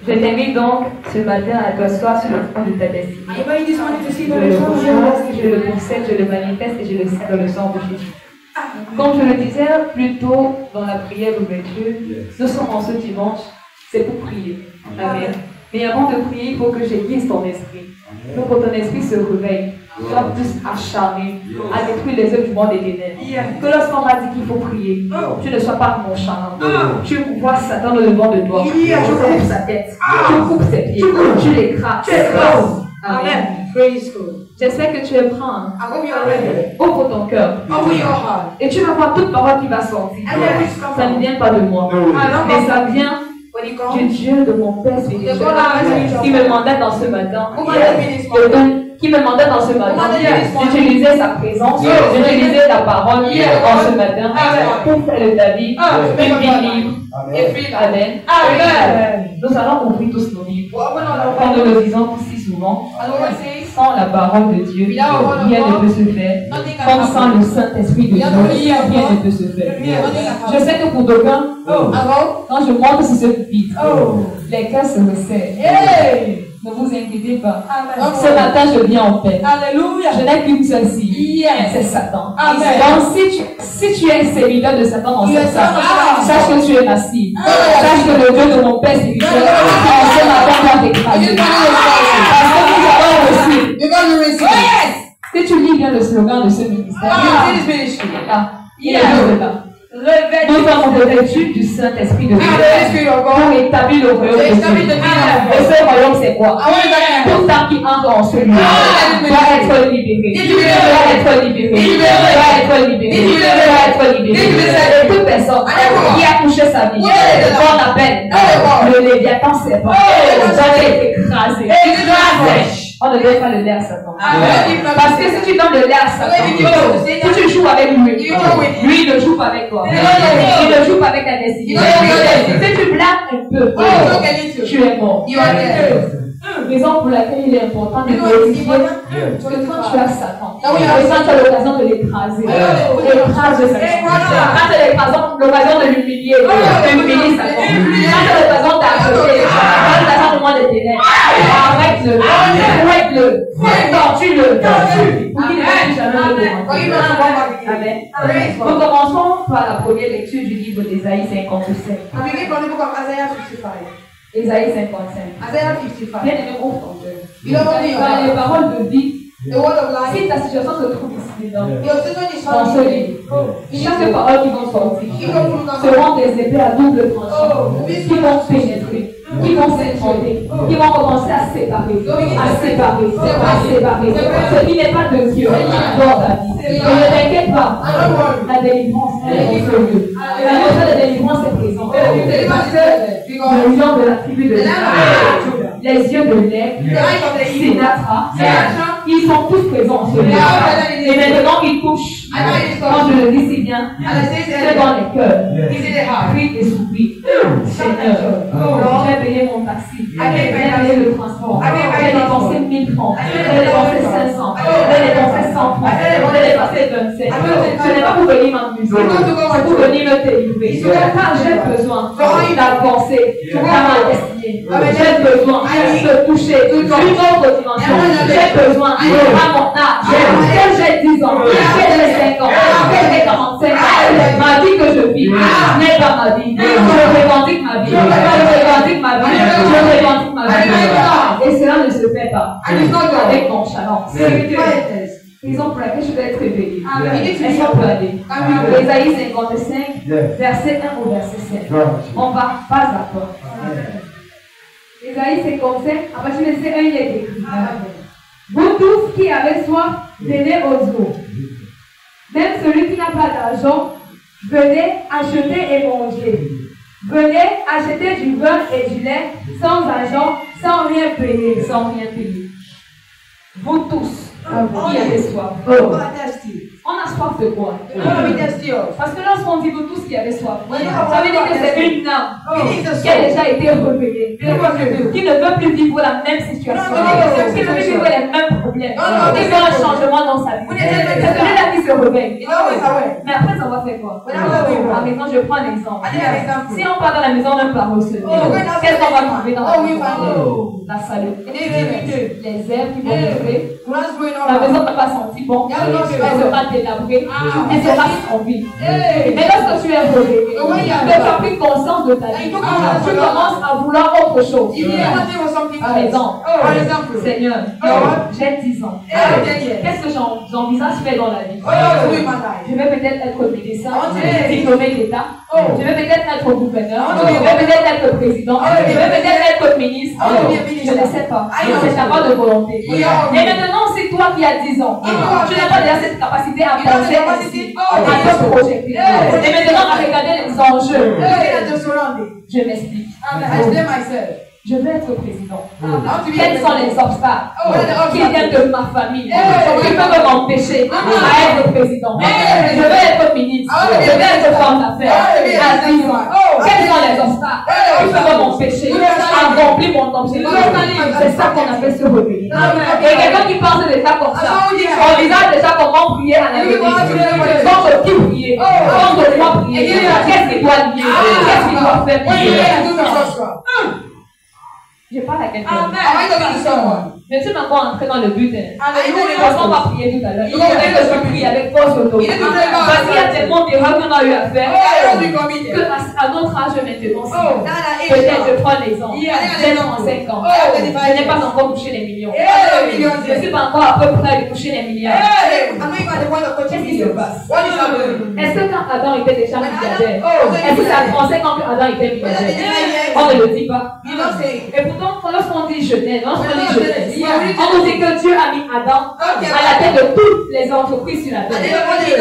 Je t'invite donc ce matin à t'asseoir sur le front de ta destinée. Je le possède, je le manifeste et je le sais dans le sang de Jésus. Comme je le disais plus tôt dans la prière d'ouverture, nous sommes en ce dimanche, c'est pour prier. Amen. Mais avant de prier, il faut que j'aiguise ton esprit. Il faut que ton esprit se réveille. Sois plus acharné à détruire les œuvres du monde des ténèbres. Que lorsqu'on m'a dit qu'il faut prier, tu ne sois pas nonchalant. Tu vois Satan dans le devant de toi. Tu coupes sa tête. Tu coupes ses pieds. Tu l'écrases. Amen. J'espère que tu es prêt. Ouvre ton cœur. Et tu vas voir toute parole qui va sortir. Ça ne vient pas de moi. Mais ça vient du Dieu de mon Père spirituel qui me demandait dans ce matin d'utiliser sa présence, d'utiliser ta parole en ce matin pour faire de ta vie une vie libre. Amen. Nous allons ouvrir tous nos livres. Comme nous le disons si souvent, sans la parole de Dieu, rien ne peut se faire. Comme sans le Saint-Esprit de Dieu, rien ne peut se faire. Je sais que pour d'aucuns, quand je monte sur ce pupitre, les cœurs se resserrent. Ne vous inquiétez pas. Ce matin, je viens en paix. Alléluia. Je n'ai qu'une seule cible. C'est Satan. Donc, si tu es serviteur de Satan dans cette salle, sache que tu es ma cible. Sache que le Dieu de mon Père spirituel, ce matin, doit t'écraser. Parce que nous avons reçu. Si tu lis bien le slogan de ce ministère, il est là. Nous avons revêtu du Saint-Esprit de Dieu pour établir le royaume de Dieu. Et ce royaume, c'est quoi? Tout ça qui entre en celui doit être libéré. Et toute personne qui a touché sa vie, qu'on appelle le Léviathan serpent, doit être écrasé. On ne doit pas le lait à Satan. Parce que si tu donnes le lait à Satan, si tu joues avec lui, lui ne joue pas avec toi. Il ne joue pas avec ta destinée. Si tu blagues un peu, tu es mort. Raison pour laquelle il est important de glorifier que quand tu as Satan, quand tu as l'occasion de l'écraser, écrase Satan. Quand tu as l'occasion de l'humilier, humilie Satan. Quand tu as l'occasion d'arrêter, quand tu as l'occasion de ténèbres, arrête-le, fouette-le, tortue-le, pour qu'il ne puisse jamais le déranger. Amen. Nous commençons par la première lecture du livre d'Ésaïe 55. Ésaïe 55. Bien aimé, ouvre ton cœur. Dans les paroles de vie, si ta situation se trouve ici dedans, dans ce livre, chaque parole qui vont sortir seront des épées à double tranchant qui vont pénétrer, qui vont s'infonder, qui vont commencer à séparer. Ce qui n'est pas de Dieu dans ta vie. Ne t'inquiète pas, la délivrance est dans ce lieu. La notion de délivrance est présente. Parce que le lion de la tribu de Juda, les yeux de l'aigle, Sinatra, ils sont tous présents en ce lieu. Et maintenant ils touchent, quand je le dis si bien, c'est dans les cœurs. Crie et soupire. Seigneur, j'ai payé mon taxi, j'ai payé le transport, j'ai dépensé 1000 francs, j'ai dépensé 500, j'ai dépensé 100 francs, j'ai dépensé 27. Ce n'est pas pour venir m'amuser, c'est pour venir me délivrer. Car j'ai besoin d'avancer dans ma destinée. J'ai besoin de toucher une autre dimension. J'ai besoin à mon âge, que j'ai 10 ans, que j'ai 5 ans, que j'ai 45 ans. Ma vie que je vis n'est pas ma vie. Je revendique ma vie. Et cela ne se fait pas avec nonchalance. Raison pour laquelle je vais être réveillée. Est-ce qu'on peut aller? Ésaïe 55, verset 1 au verset 7. On va pas à pas. Ésaïe 55, à partir du verset 1, il est écrit. Vous tous qui avez soif, venez aux eaux. Même celui qui n'a pas d'argent, venez acheter et manger. Venez acheter du beurre et du lait sans argent, sans rien payer. Vous tous qui avez soif. On a soif de quoi? Parce que lorsqu'on dit vous tous qui avez soif, ça veut dire que c'est une âme qui a déjà été révélée, qui ne veut plus vivre la même situation, qui ne veut plus vivre les mêmes problèmes. problème. Il veut un changement dans sa vie. C'est celui-là qui se réveille. Mais après, ça va faire quoi? Par exemple, je prends un exemple. Si on part dans la maison d'un paresseux, qu'est-ce qu'on va trouver dans la maison? La salade. Les herbes qui vont trouver. La maison ne va pas sentir bon. Elle sera délabrée. Elle sera sans vie. Mais lorsque tu es réveillé, tu as pris conscience de ta vie. Tu commences à vouloir autre chose. Par exemple, Seigneur, j'ai 10 ans. Qu'est-ce que j'envisage faire dans la vie? Je vais peut-être être médecin, diplômé d'État. Je vais peut-être être gouverneur. Je vais peut-être être président. Je vais peut-être être ministre. Je ne sais pas. C'est ta part de volonté. Et maintenant, c'est toi qui as 10 ans. Tu n'as pas déjà cette capacité à penser ainsi, à te projeter. Et maintenant, à regarder les enjeux. Je m'explique. Je veux être président. Quels sont les obstacles qui viennent de ma famille qui peuvent m'empêcher à être président? Je veux être ministre. Je veux être femme d'affaires à 10 ans. Quels sont les obstacles qui peuvent m'empêcher à remplir mon objectif? C'est ça qu'on appelle se réveiller. Et quelqu'un qui pense déjà comme ça, on envisage déjà comment prier à l'avenir. Contre qui prier? Contre quoi prier? Qu'est-ce qu'il doit lier? Qu'est-ce qu'il doit faire prier? Je parle à quelqu'un. Mais tu m'as pas entré dans le but. On va prier tout à l'heure. Il faudrait que je prie avec force autorité. Parce qu'il y a tellement d'erreurs qu'on a eu à faire qu'à notre âge maintenant, peut-être je prends l'exemple. J'ai 35 ans. Je n'ai pas encore touché les millions. Je ne suis pas encore à peu près de toucher les milliards. Qu'est-ce qui se passe? Est-ce que quand Adam était déjà milliardaire, est-ce que c'est à 35 ans que Adam était milliardaire? On ne le dit pas. Et pourtant, lorsqu'on dit jeunesse, on nous dit que Dieu a mis Adam à la tête de toutes les entreprises sur la terre.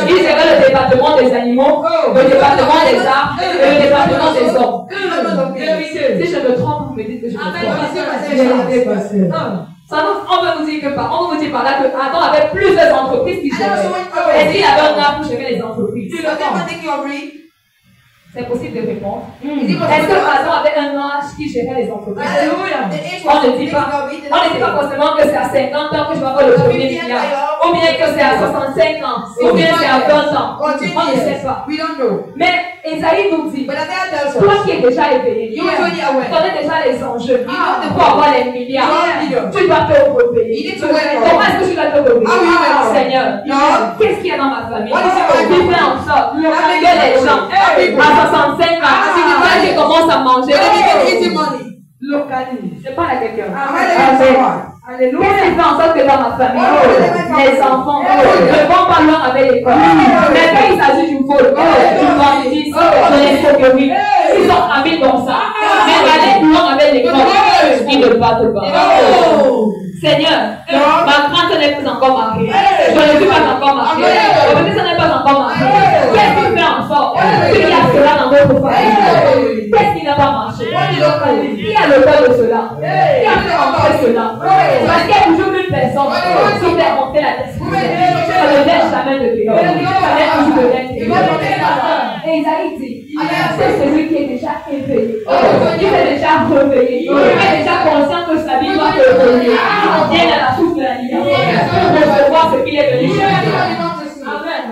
Il gérait le département des animaux, le département des arbres et le département des hommes. Si je me trompe, vous me dites que je me trompe. On veut nous dire que par là que Adam avait plusieurs entreprises qui géraient. Est-ce qu'il avait un arbre pour gérer les entreprises? C'est possible de répondre. Est-ce que Adam avait un âge qui gérait les entreprises? On ne dit pas. On ne dit pas forcément que c'est à 50 ans que je vais avoir le premier milliard. Ou bien que c'est à 65 ans. Ou bien c'est à 20 ans. On ne sait pas. Mais Esaïe nous dit, toi qui es déjà éveillé, tu connais déjà les enjeux pour avoir les milliards. Tu dois te réveiller. Comment est-ce que tu dois te réveiller? Seigneur, qu'est-ce qu'il y a dans ma famille? Tu fais en sorte que les gens à 65 ans, quand je commence à manger, localise. Je parle à quelqu'un. Alléluia. Qu'est-ce qui fait en sorte que dans ma famille, les enfants ne vont pas loin avec l'école? Mais quand il s'agit du vol, du banditisme, de l'escroquerie, ils sont amis dans ça. Mais aller plus loin avec l'école, ils ne battent pas. Seigneur, ma crainte n'est pas encore mariée. Je ne suis pas encore mariée. Le petit n'est pas encore marié. Qu'est-ce qui fait en sorte qu'il y a cela dans votre famille? Qu'est-ce qui n'a pas marché? Qui a le cœur de cela? Qui a fait entrer cela? Parce qu'il y a toujours une personne qui fait entrer la tête. Ça ne laisse jamais de dehors. Ça laisse toujours de l'intérieur. Et Isaïe dit, c'est celui qui est déjà éveillé, qui est déjà réveillé, qui est déjà conscient que sa vie doit évoluer. Viens à la source de la liberté pour recevoir ce qu'il est venu chercher. Amen.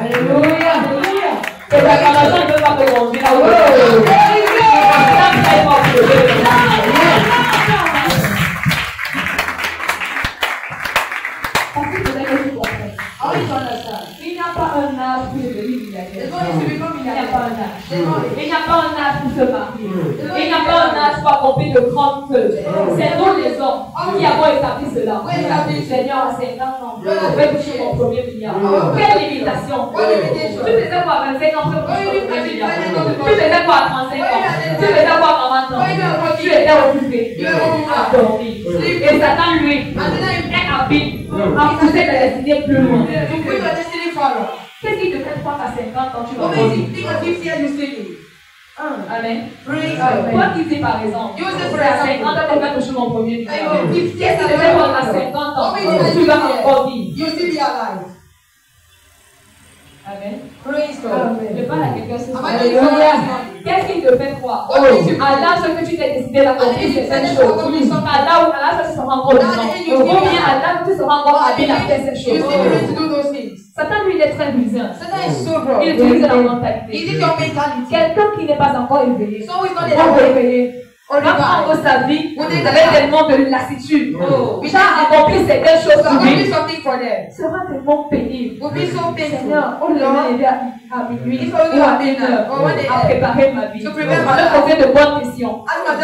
Alléluia. Que ta relation ne peut pas te conduire à autre chose. Parce que peut-être que tu comprends. Il n'y a pas un âge pour devenir milliardaire. Il n'y a pas un âge. Il n'y a pas un âge pour se marier. Il n'y a pas un âge pour accomplir de grandes choses. C'est nous les hommes qui avons établi cela. Seigneur, à 50 ans, je vais toucher mon premier milliard. Quelle limitation? Tu faisais quoi à 25 ans pour toucher mon premier milliard? Tu faisais quoi à 35 ans? Tu faisais quoi à 40 ans? Tu étais occupé à dormir. Et Satan, lui, est habile à pousser ta destinée plus loin. Qu'est-ce qui te fait croire qu'à 50 ans tu vas mourir? Amen. Toi qui dis par exemple, à 50 ans tu vas toucher mon premier milliard. Qu'est-ce qui te fait croire qu'à 50 ans tu vas encore vivre? Amen. Praise God. Je parle à quelqu'un ce soir. Alléluia. Qu'est-ce qui te fait croire? À l'âge que tu t'es décidé d'accomplir certaines choses. À l'âge que tu seras encore vivant. Ou bien à l'âge que tu seras encore habile à faire ces choses. Satan, lui, il est très puissant. Il utilise la mentalité. Quelqu'un qui n'est pas encore éveillé. Pour réveiller. On va prendre sa vie avec tellement de lassitude. Il a accompli certaines choses pour lui. Sera tellement pénible. Seigneur, on devrait aider à minuit ou à 1h à préparer ma vie. On me poser de bonnes questions.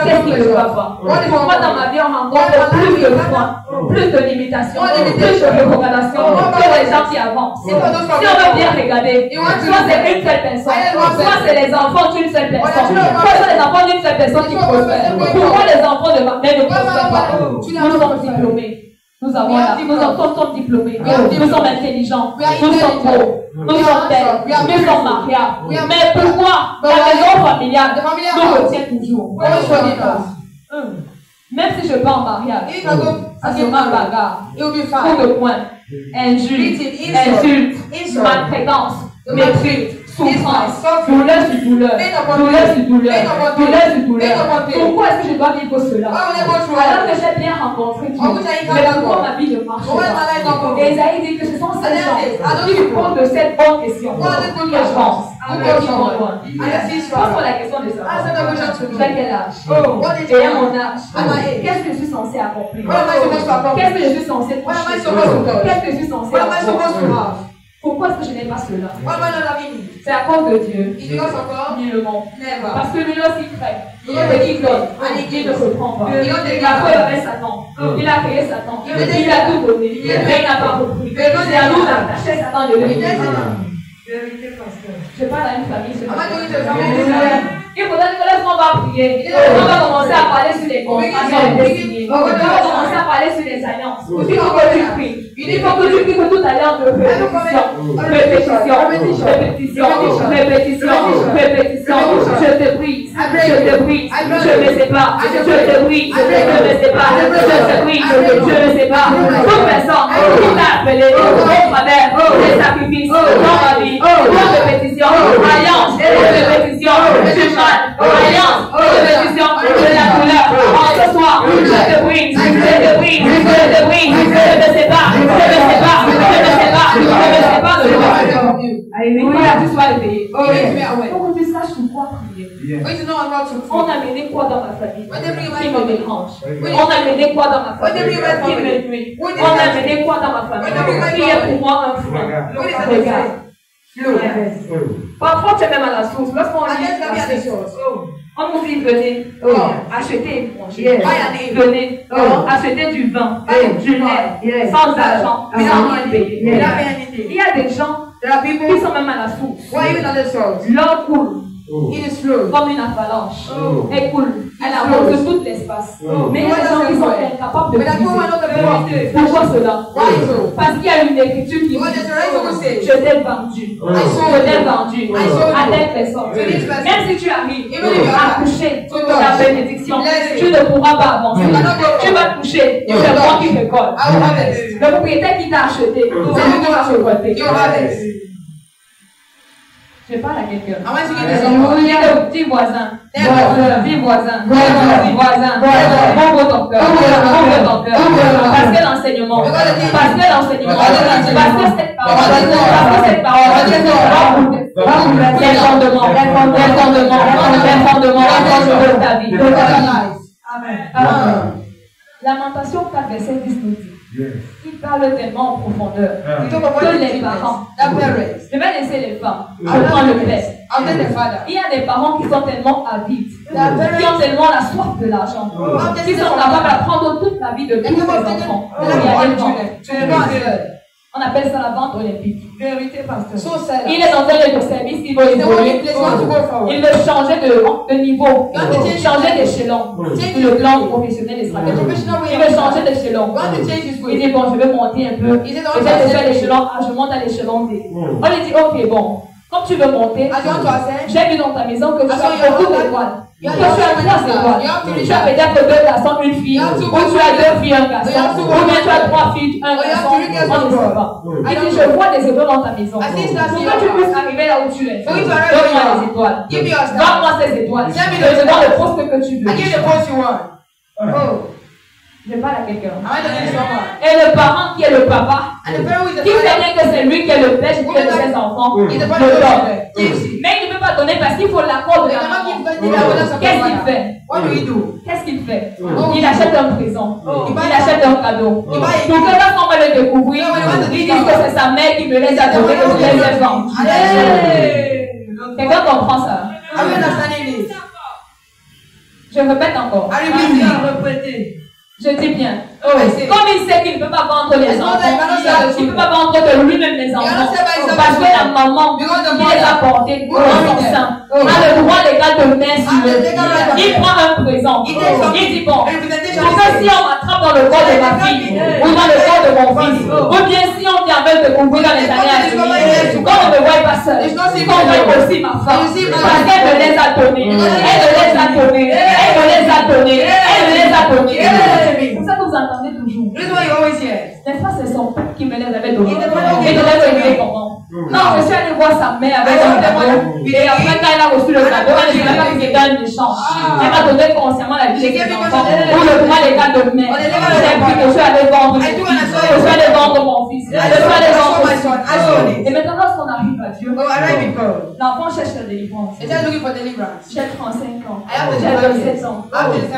Qu'est-ce qui ne va pas? Pourquoi dans ma vie on rencontre plus de freins, plus de limitations, plus de recommandations que les gens qui avancent? Si on veut bien regarder, soit c'est une seule personne, soit c'est les enfants d'une seule personne, soit c'est les enfants d'une seule personne qui prospèrent. Pourquoi les enfants de ma mère ne prospèrent pas? Nous sommes diplômés. Nous avons nous sommes diplômés. Nous sommes intelligents. Nous sommes beaux. Nous sommes belles. Nous sommes mariables. Mais pourquoi la maison familiale nous retient toujours? Même si je pars en mariage, ça sera un bagarre, coup de poing, insulte, maltraitance, mépris, souffrance, douleur sur douleur, douleur sur douleur, douleur sur douleur. Pourquoi est-ce que je dois vivre cela? Alors que j'ai bien rencontré Dieu, mais pourquoi ma vie ne marche pas? Et Esaïe dit que ce sont ces gens qui répondent de cette bonne question que j'avance. Pose-moi la question de ça. J'ai quel âge? Et à mon âge, qu'est-ce que je suis censé accomplir? Qu'est-ce que je suis censé toucher? Qu'est-ce que je suis censé avoir? Pourquoi est-ce que je n'ai pas cela? C'est à cause de Dieu. Ni le monde. Parce que lui aussi crée. Il donne. Il ne reprend pas. Il a fait avec Satan. Il a créé Satan. Il a tout donné. Mais il n'a pas repris. C'est à nous d'attacher Satan de lui. Je parle à une famille ce matin. Il faudrait que laisse-moi va prier. On va commencer à parler sur les contrats, sur les destinées. On va commencer à parler sur les alliances. Il faut que tu pries. Il faut que tu pries que toute alliance de répétition. Je te prie. Je me sépare. Je te prie. Je me sépare. Je te prie. Je me sépare. Toute personne qui t'a appelé au travers des sacrifices dans ma vie, répétition, alliance, répétition, du mal, alliance, répétition, de la douleur. En ce soir, je te prie, je te prie, je te prie, je me sépare, je me sépare, je me sépare, je me sépare de toi. Alléluia, tu sois éveillé. Pour que tu saches sur quoi prier. On a mené quoi dans ma famille qui me dérange? On a mené quoi dans ma famille qui me nuit? On a mené quoi dans ma famille qui est pour moi un frein? Regarde. Parfois tu es même à la source. Lorsqu'on lit ces choses, on nous dit venez acheter et manger. Venez acheter du vin, du lait, sans argent, sans rien payer. Il y a des gens qui sont même à la source. L'eau coule. Comme une avalanche. Elle coule. Elle arrose tout l'espace. Mais il y a des gens qui sont incapables de vivre. Pourquoi cela? Parce qu'il y a une écriture qui dit je t'ai vendu. Je t'ai vendu à telle personne. Même si tu arrives à toucher la bénédiction, tu ne pourras pas avancer. Tu vas toucher, c'est moi qui récolte. Le propriétaire qui t'a acheté, c'est lui qui va récolter. Je parle à quelqu'un. Il y a le petit voisin. Dis voisin. Ouvre ton cœur. Parce que l'enseignement. Parce que cette parole. L'infondement de ta vie. Amen. Lamentation 4, verset 10 nous dit. Il parle tellement en profondeur que les parents, je vais laisser les femmes, je prends le père. Il y a des parents qui sont tellement avides, qui ont tellement la soif de l'argent, qui sont capables d'apprendre toute la vie de tous les enfants. On appelle ça la vente olympique. Vérité, pasteur. Il est dans un lieu de service, il veut évoluer. Il veut changer de niveau. Changer d'échelon. Le plan professionnel et stratégique. Il veut changer d'échelon. Il dit bon, je vais monter un peu. Et j'ai déjà l'échelon A, je monte à l'échelon D. On lui dit ok, bon. Comme tu veux monter, j'ai vu dans ta maison que tu as beaucoup d'étoiles. Que tu as 3 étoiles. Tu as peut-être 2 garçons, une fille. Ou tu as 2 filles, un garçon. Ou bien tu as 3 filles, un garçon. On ne sait pas. Il dit, je vois des étoiles dans ta maison. Pour que tu puisses arriver là où tu es. Donne-moi les étoiles. Donne-moi ces étoiles. Je te donne le poste que tu veux. Je parle à quelqu'un. Et le parent qui est le papa, qui sait bien que c'est lui qui est le père de ses enfants, le donne. Mais il ne peut pas donner parce qu'il faut l'accord de la maman. Qu'est-ce qu'il fait? Qu'est-ce qu'il fait? Il achète un présent. Il achète un cadeau. Pour que lorsqu'on va le découvrir, il dit que c'est sa mère qui me laisse à donner que je les ai vendus. Quelqu'un comprend ça? Je répète encore. Je dis bien. Comme il sait qu'il ne peut pas vendre les enfants, il ne peut pas vendre de lui-même les enfants. Parce que la maman qui les a portés dans son sein a le droit légal de mettre sur eux. Il prend un présent. Il dit bon, pour que si on m'attrape dans le corps de ma fille ou dans le corps de mon fils, ou bien si on vient me découvrir dans les années à venir, quand on ne me voit pas seul, qu'on voit aussi ma femme, parce qu'elle me les a donnés. Elle me les a donnés. Elle me les a donnés. Elle me les a donnés. C'est ça que vous entendez toujours. N'est-ce pas, c'est son père qui me les avait donnés. Et de les comment? Non, je suis allé voir sa mère avec un cadeau. Et après, quand elle a reçu le cadeau, elle ne savait pas que c'était un échange. Elle m'a donné consciemment la vie de ses enfants. Pour le droit légal de mère. J'ai pris que je suis allé vendre mon fils. Je suis allé vendre mon fils. Je suis allé vendre mon fils. Et maintenant, lorsqu'on arrive à Dieu, l'enfant cherche la délivrance. J'ai 35 ans. J'ai 27 ans.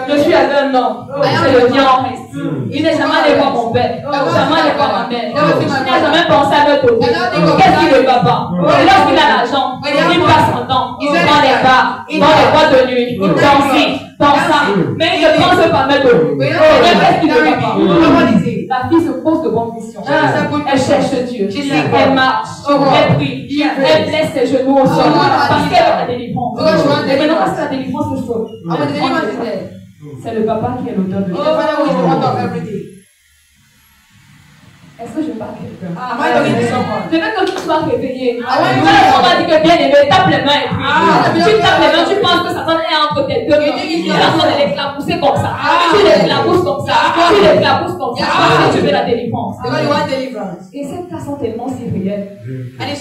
Je suis avec un homme. C'est le bien en reste. Il n'est jamais allé voir mon père. Jamais allé voir ma mère. Il n'a jamais pensé à me donner. Qu'est-ce qu'il ne va pas? Lorsqu'il a l'argent, il passe son temps dans les bars, dans les boîtes de nuit, dans ci, dans ça. Mais il ne pense pas me donner. Qu'est-ce qu'il ne va pas? La fille se pose de bonnes questions. Elle cherche Dieu. Elle marche. Elle prie. Elle blesse ses genoux au sol. Parce qu'elle a la délivrance. Et maintenant, parce que la délivrance se sauve. C'est le papa qui est l'auteur de tout. Est-ce que je parle quelqu'un? Je veux que tu sois réveillé. On va dire que bien aimé, tape les mains et puis. Tu tapes les mains, tu penses que Satan est entre tes deux mains. Il est en train de l'éclabousser comme ça. Tu l'éclabousses comme ça. Tu l'éclabousses comme ça. Parce que tu veux la délivrance. Et ces cas sont tellement si réels.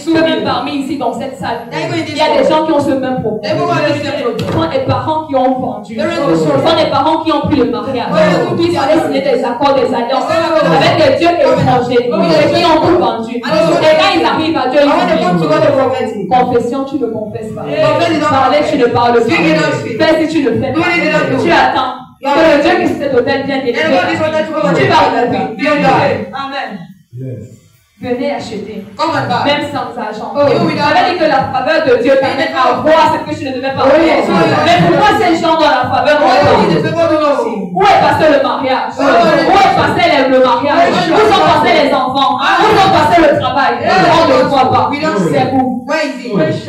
Que même parmi ici dans cette salle, il y a des gens qui ont ce même problème. Ce sont des parents qui ont vendu. Ce sont des parents qui ont pris le mariage. Qui allaient signer des accords, des alliances avec des dieux étrangers. Et qui ont tout vendu. Et quand ils arrivent à Dieu, ils disent confession, tu ne confesses pas. Parler, tu ne parles pas. Fais si tu ne fais pas. Tu attends que le Dieu qui s'est autel vienne délivrer. Tu vas regarder. Amen. Venez acheter, même sans argent. Ça veut dire que la faveur de Dieu permet à voir ce que tu ne devais pas voir. Mais pourquoi ces gens dans la faveur de Dieu? Où est passé le mariage? Où est passé le mariage? Où sont passés les enfants? Où sont passés le travail? On ne voit pas. C'est où?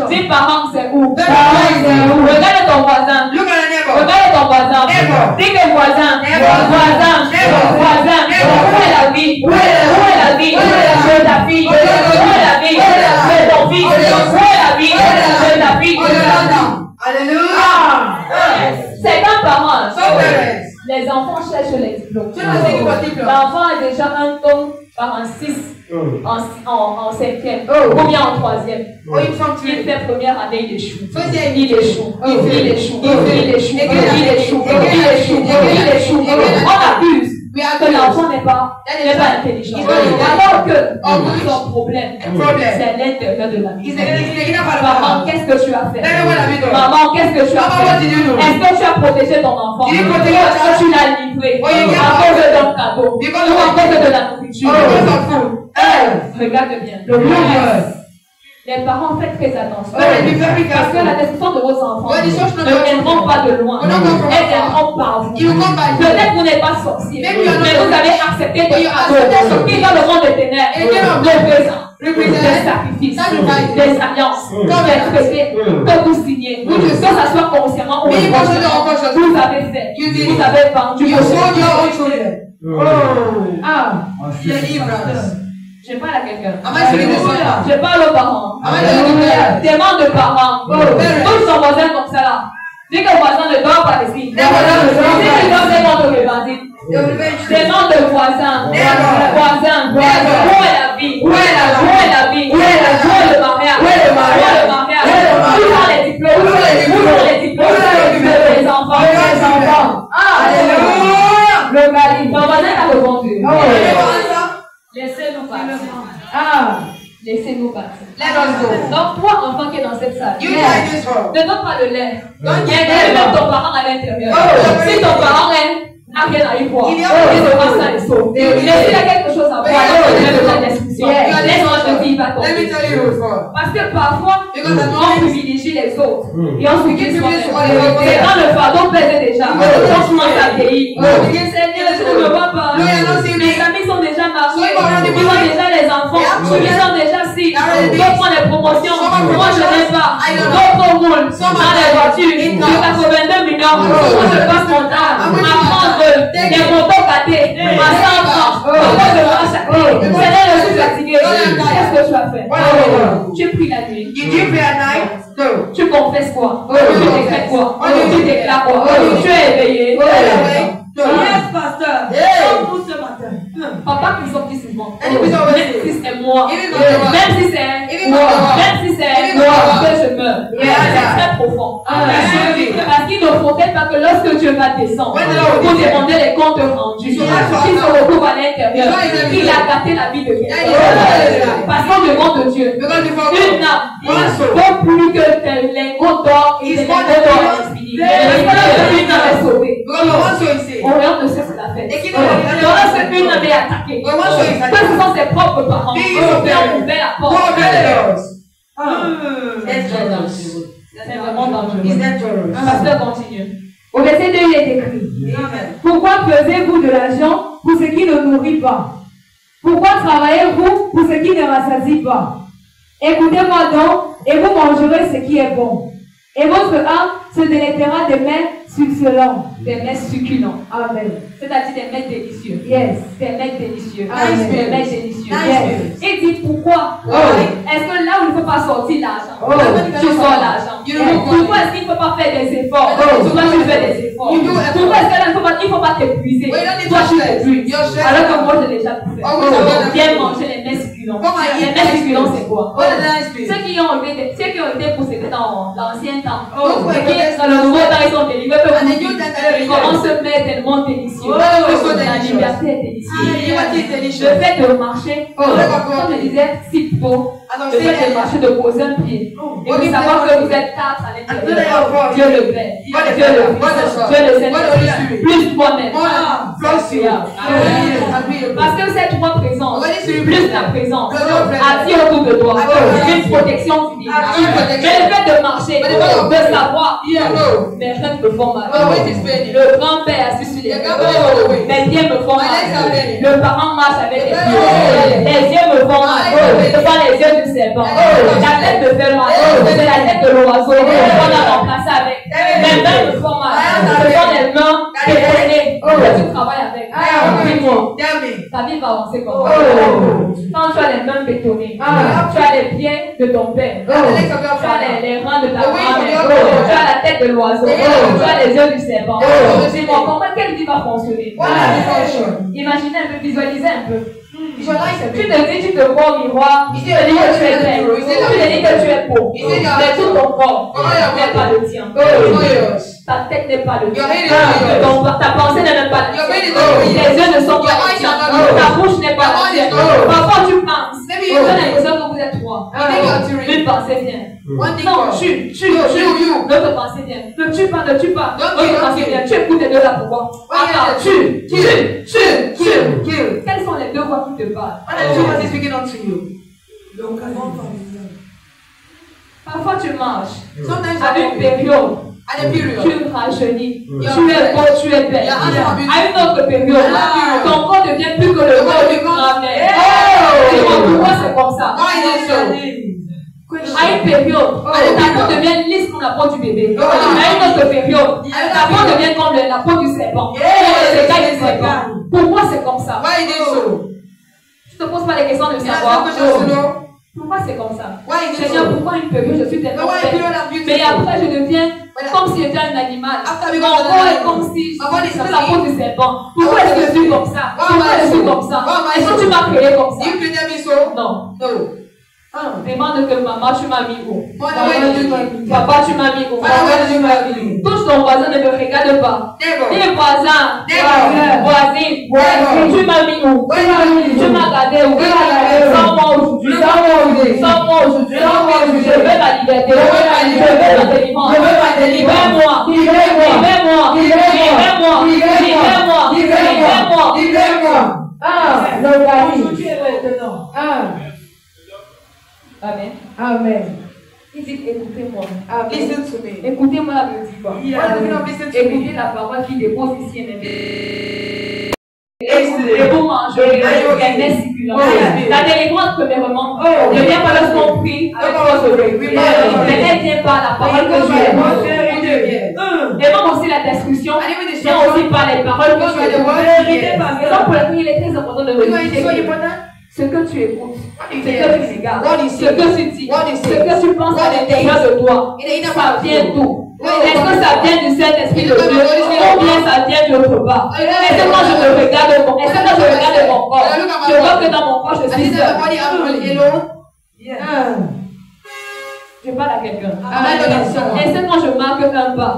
Dis parents, c'est où? Regarde ton voisin. Regarde ton voisin. Dis que voisin. Voisin. Où est la vie? Où est la vie? Ta fille, où est la vie de ton fils, où est la vie de ta fille. Alléluia. C'est un parent. Les enfants cherchent les diplômes. L'enfant a déjà un tome par un 6 en 5e ou bien en 3e. Il fait première année, il échoue. Il échoue. On accuse que l'enfant n'est pas intelligent. Alors que son problème, c'est l'intérieur de la vie. Maman, qu'est-ce que tu as fait? Maman, qu'est-ce que tu as fait? Est-ce que tu as protégé ton enfant? Est-ce que tu l'as livré à cause d'un cadeau ou à cause de la nourriture? Regarde bien. Les parents, faites très attention. Parce que la destruction de vos enfants ne viendront pas de loin. Elles viendront par vous. Peut-être vous n'êtes pas sorcier, mais vous avez accepté des cadeaux qui dans le monde des ténèbres, le présent, des sacrifices, des alliances, des traités que vous signez, que ça soit consciemment ou inconsciemment. Vous avez fait, vous avez vendu vos choses. Je parle à quelqu'un. Je parle aux parents. Demande de parents. Tous son voisin comme ça là. Dis que le voisin ne dort pas ici. Dis que le voisin demande de bandit. Demande de voisin. Voisin. Où est la vie? Où est la vie? Où est le mariage? Où est le mariage? Où sont les diplômes? Où sont les diplômes? Les enfants. Alléluia. Le gars, ton voisin t'a répondu. Laissez-nous partir. Laissez-nous partir. Donc, toi, enfant qui est dans cette salle, ne donne pas de lait. Il y a même ton parent à l'intérieur. Si ton parent n'a rien à y voir, il sera sain et sauf. Mais s'il y a quelque chose à voir, il y a l'instruction. Laisse-moi te dire, il va tomber. Parce que parfois, on privilégie les autres. Et on se dit soi-même. Quand le fardeau pèse déjà, on commence à vieillir. Seigneur, je ne me vois pas. Mes amis sont déjà mariés. Ils ont déjà les enfants. Ils sont déjà si. D'autres font les promotions. Moi, je n'ai pas. D'autres roulent dans les voitures. J'ai 82 millions. Moi, je passe mon temps à prendre des motos gâtés. À 100 francs. Pourquoi je vois chaque jour? Seigneur, je suis fatigué. Qu'est-ce que tu as fait? Tu pries la nuit. Tu confesses quoi? Tu décrètes quoi? Tu déclares quoi? Tu es éveillé. Yes, pasteur. Comme ce matin. Papa qui sort ici souvent. Même si c'est moi. Même si c'est moi. Même si c'est moi. Que je meurs. C'est très profond. Parce qu'il ne faudrait pas que lorsque Dieu va descendre, vous demandez les comptes rendus, qu'il se retrouve à l'intérieur, qu'il a gâté la vie de quelqu'un. Parce qu'on demande de Dieu. Une âme vaut plus que tes lingots d'or et des lingots d'or infinis. Une âme est sauvée. On regarde de ce que la fait. Lorsque une âme est attaquée, que ce sont ses propres parents qui ont ouvert la porte. C'est vraiment dangereux. Un pasteur continue. Au verset 2, il est écrit: pourquoi pesez-vous de l'argent pour ce qui ne nourrit pas? Pourquoi travaillez-vous pour ce qui ne rassasie pas? Écoutez-moi donc, et vous mangerez ce qui est bon. Et votre âme se délectera des mets succulents. Des mets succulents. Amen. C'est-à-dire des mets délicieux. Yes. Des mets délicieux. Amen. Des mets délicieux. Yes. Et dit pourquoi? Est-ce que là où il ne faut pas sortir l'argent, tu sors l'argent? Pourquoi est-ce qu'il ne faut pas faire des efforts? Toi, tu fais des efforts. Pourquoi est-ce que là, il ne faut pas t'épuiser? Toi, tu t'épuises. Alors que moi, j'ai déjà tout fait. Viens manger les mets succulents. Les mets succulents, c'est quoi? Ceux qui ont été possédés dans l'ancien temps, qui dans le nouveau temps, ils sont délivrés. Comment se met tellement délicieux? La liberté est délicieuse. Le fait de marcher, comme je disais si tôt, le fait de marcher, de poser un pied, et de savoir que vous êtes quatre à l'intérieur. Dieu le Père, Dieu le Fils, Dieu le Saint-Esprit, plus toi-même. Parce que ces trois présences, plus la présence, attire autour de toi une protection divine. Mais le fait de marcher, de savoir, mes reins me font mal. Le grand-père a su sur les pieds. Mes pieds me font mal. Le parent marche avec les pieds. Les yeux me font mal. Devant les yeux du serpent. La tête me fait mal. C'est la tête de l'oiseau. On a remplacé avec. Mes mains me font mal. Ce sont les mains détonnées que tu travailles avec. Dis-moi, ta vie va avancer comme ça. Quand tu as les mains bétonnées, tu as les pieds de ton père. Tu as les reins de ta grand-mère. Tu as la tête de l'oiseau. Tu as les yeux du serpent. Dis-moi, comment quelle vie va fonctionner? Imaginez un peu, visualisez un peu. Tu te dis, tu te vois au miroir, tu te dis que tu es belle, tu te dis que tu es beau, mais tout ton corps n'est pas le tien. Ta tête n'est pas le tien. Ta pensée n'est même pas le tien. Tes yeux ne sont pas le tien. Ta bouche n'est pas la tienne. Parfois tu penses, tu as l'impression que vous êtes trois. Une pensée vient. Non, l'autre pensée vient. Ne tue pas, l'autre pensée vient. Tu écoutes les deux là pourquoi? Tue. Quelles sont les deux voix qui te parlent? Parfois tu marches à une période. Tu rajeunis, tu es beau, tu es belle. À une autre période, ton corps devient plus que le corps du grand-mère. Pourquoi c'est comme ça? À une période, ta peau devient lisse comme la peau du bébé. À une autre période, ta peau devient comme la peau du serpent. Pourquoi c'est comme ça? Tu te Ne pose pas les questions de savoir. Pourquoi c'est comme ça? Seigneur, pourquoi une période je suis tellement belle? Mais après je deviens comme si j'étais un animal. Mon corps est comme si c'est la peau du serpent. Pourquoi est-ce que je suis comme ça? Pourquoi je suis comme ça? Est-ce que tu m'as créé comme ça? Non. Demande que maman, tu m'as mis où? Papa, tu m'as mis où? Touche ton voisin, ne me regarde pas. Dis voisin, voisine, tu m'as mis où? Tu m'as gardé où? Sans moi aujourd'hui. Je veux ma liberté. Je veux ma délivrance. Libère-moi. Amen. Amen. Il dit écoutez-moi. Listen to me. Écoutez-moi la musique. Écoutez la parole qui dépose ici et et pour manger, elle est circulante. La délivrance, premièrement, ne vient pas lorsqu'on prie avec force de Dieu. Elle vient par la parole que Dieu est. Et même aussi la destruction, vient aussi par les paroles que Dieu est. C'est ça pour laquelle il est très important de vérifier ce que tu écoutes, ce que tu regardes, ce que tu dis, ce que tu penses à l'intérieur de toi, ça vient d'où? Est-ce que ça vient du Saint-Esprit de Dieu ou bien ça vient de l'autre part? Est-ce que quand je me regarde, mon corps, je vois que dans mon corps je suis seul? Je parle à quelqu'un. Est-ce que quand je marque un pas,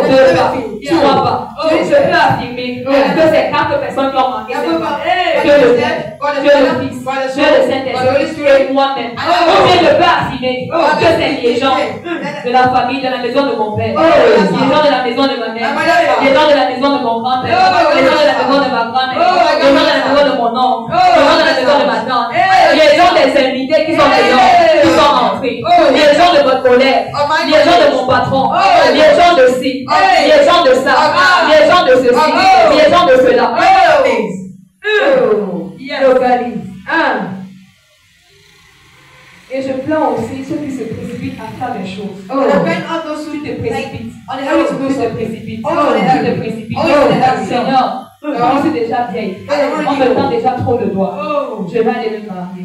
deux pas, trois pas, je peux affirmer que c'est 4 personnes qui ont marqué ces pas? Dieu le Père, Dieu le Fils, Dieu le Saint-Esprit et moi-même. Ou bien je peux affirmer que c'est les gens de la famille, de la maison de mon père, les gens de la maison de ma mère, les gens de la maison de mon grand-père, les gens de la maison de ma grand-mère, les gens de la maison de mon oncle, les gens de la maison de ma tante, les gens des invités qui sont des gens qui sont entrés, les gens de votre collègue, les gens de mon patron, les gens de ci, les gens de ça, les gens de ceci, les gens de cela. Localise. Et je plains aussi ceux qui se précipitent à faire des choses. Tu te précipites. Seigneur, je suis déjà vieille. On me tend déjà trop de doigts. Je vais aller me marier.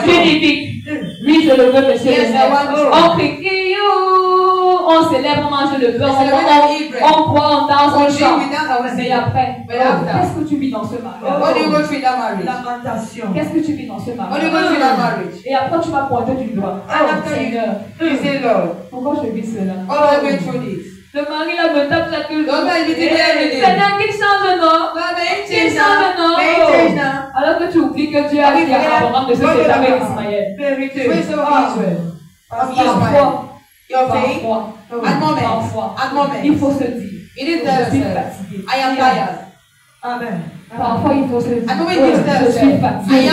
Tu dis vite. Oui, je le veux, monsieur le maire. On crie, on célèbre, on mange le beurre, on boit, on danse, on chante. Mais après, qu'est-ce que tu vis dans ce mariage? Lamentation. Qu'est-ce que tu vis dans ce mariage? Et après, tu vas pointer du doigt. Seigneur, pourquoi je vis cela? Le mari là me tape la queue. Seigneur, qu'il change de nom. Qu'il change de nom. Alors que tu oublies que Dieu a dit à Abraham de se séparer d'Ismaël. Parfois, il faut se dire, je suis fatigué. Amen. Parfois, il faut se dire, je suis fatigué.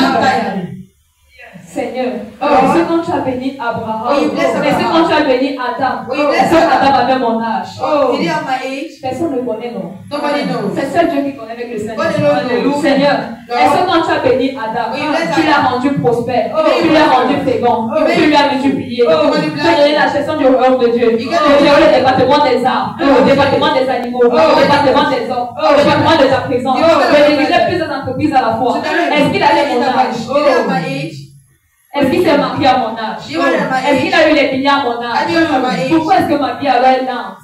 Seigneur, c'est quand tu as béni Abraham, c'est quand tu as béni Adam, c'est Adam avait mon âge. Personne ne connaît, non? C'est seul Dieu qui connaît avec le Seigneur. Seigneur, est-ce que quand tu as béni Adam, tu l'as rendu prospère, tu l'as rendu fécond, tu lui as multiplié, tu as donné la gestion du royaume de Dieu, tu as le département des arbres, le département des animaux, le département des hommes, le département de ta présence, de diriger plusieurs entreprises à la fois. Est-ce qu'il avait mon âge? Est-ce qu'il s'est marié à mon âge? Est-ce qu'il a eu les milliards à mon âge? Pourquoi est-ce que ma vie alors est lente?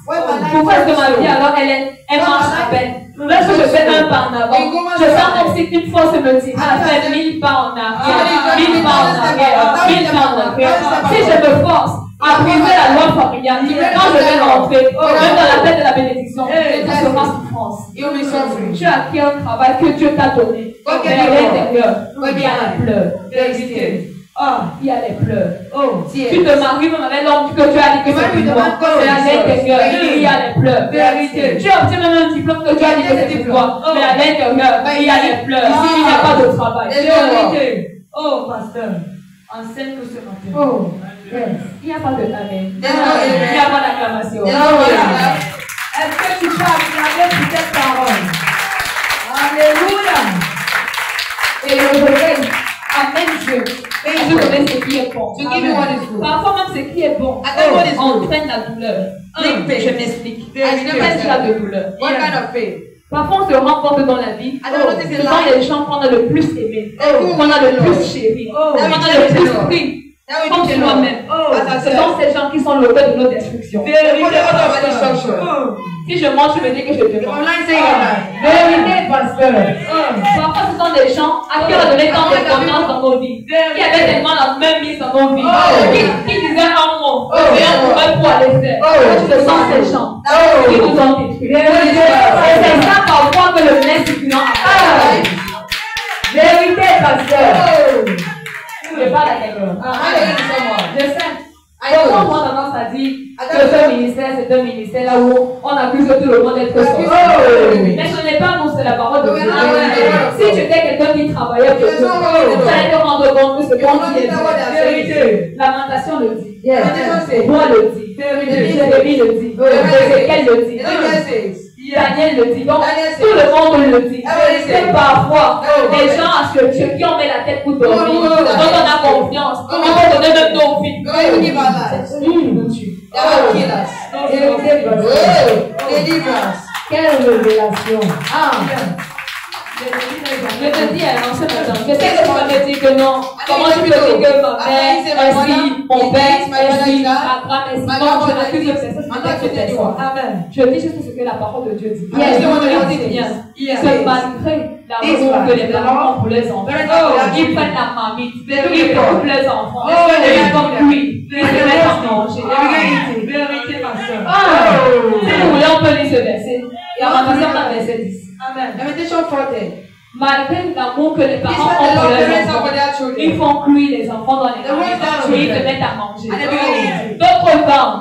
Pourquoi est-ce que ma vie alors elle marche à peine? Lorsque je fais un pas en avant, je sens comme si une force me dit à faire 1000 pas en arrière, 1000 pas en arrière, 1000 pas en arrière. Si je me force à briser la loi familiale, quand je vais rentrer, même dans la tête de la bénédiction, ça sera souffrance. Tu as acquis un travail que Dieu t'a donné. Mais à l'intérieur, il y a la pleure. Il y a les pleurs. Tu te maries même avec l'homme que tu as dit que c'est pour toi. Mais à l'intérieur, il y a les pleurs. Tu obtiens même un diplôme que tu as dit que c'est pour toi. Mais à l'intérieur, il y a les pleurs. Il n'y a pas de travail. Pasteur, enseigne-nous ce matin. Il n'y a pas de amen. Il n'y a pas d'acclamation. Est-ce que tu peux acclamer pour cette parole? Alléluia. Et je regrette. Amen Dieu. Je connais ce qui est bon. Parfois même ce qui est bon entraîne la douleur. Je m'explique. Qu'est-ce qu'il y a de douleur? Parfois, on se rend compte dans la vie, ce sont les gens qu'on a le plus aimé, qu'on a le plus chéri, qu'on a le plus pris. Comme soi-même. Ce sont ces gens qui sont l'auteur de nos destructions. Si je mens, tu me dis que je te mens. Vérité, pasteur. Parfois, ce sont des gens à qui on a donné tant d'importance dans nos vies, qui avaient tellement la même mise dans nos vies, qui disaient un mot, et un pourrait pour aller faire. Ce sont ces gens qui nous ont détruits. Et c'est ça parfois que le blé circulant a fait. Vérité, pasteur. Je parle à quelqu'un. Je sais. Pourquoi moi tendance à dire que ce ministère c'est un ministère là où on accuse tout le monde d'être sorcier. Mais ce n'est pas nous, c'est la parole de Dieu. Si tu étais quelqu'un qui travaillait pour Dieu, tu allais te rendre compte que ce qu'on dit est vérité. Lamentation le dit. Moi le dit. Jérémie le dit. Ézéchiel le dit. Daniel le dit. Donc, tout le monde le dit. C'est parfois des gens à ce Dieu qui ont mis la tête pour dormir, dont on a confiance, on va donner même nos vies. Quelle révélation. Je te dis, non, c'est pas ça. Je sais que tu vas me dire que non. Comment tu peux dire que ma mère, ainsi, mon père, ainsi, ma grand, ainsi. Non, je n'accuse personne. Amen. Je dis juste ce que la parole de Dieu dit. C'est bien. C'est malgré l'amour que les parents ont pour les enfants. Ils prennent la mamie, ils coupent les enfants. Ils font cuire, ils se mettent en manger. Vérité, ma soeur. Si vous voulez, on peut lire ce verset. Et on va passer au verset 10. Amen. Malgré l'amour que les parents ont pour leurs enfants, ils font cuire les enfants dans les mains et ils se mettent à manger. D'autres femmes,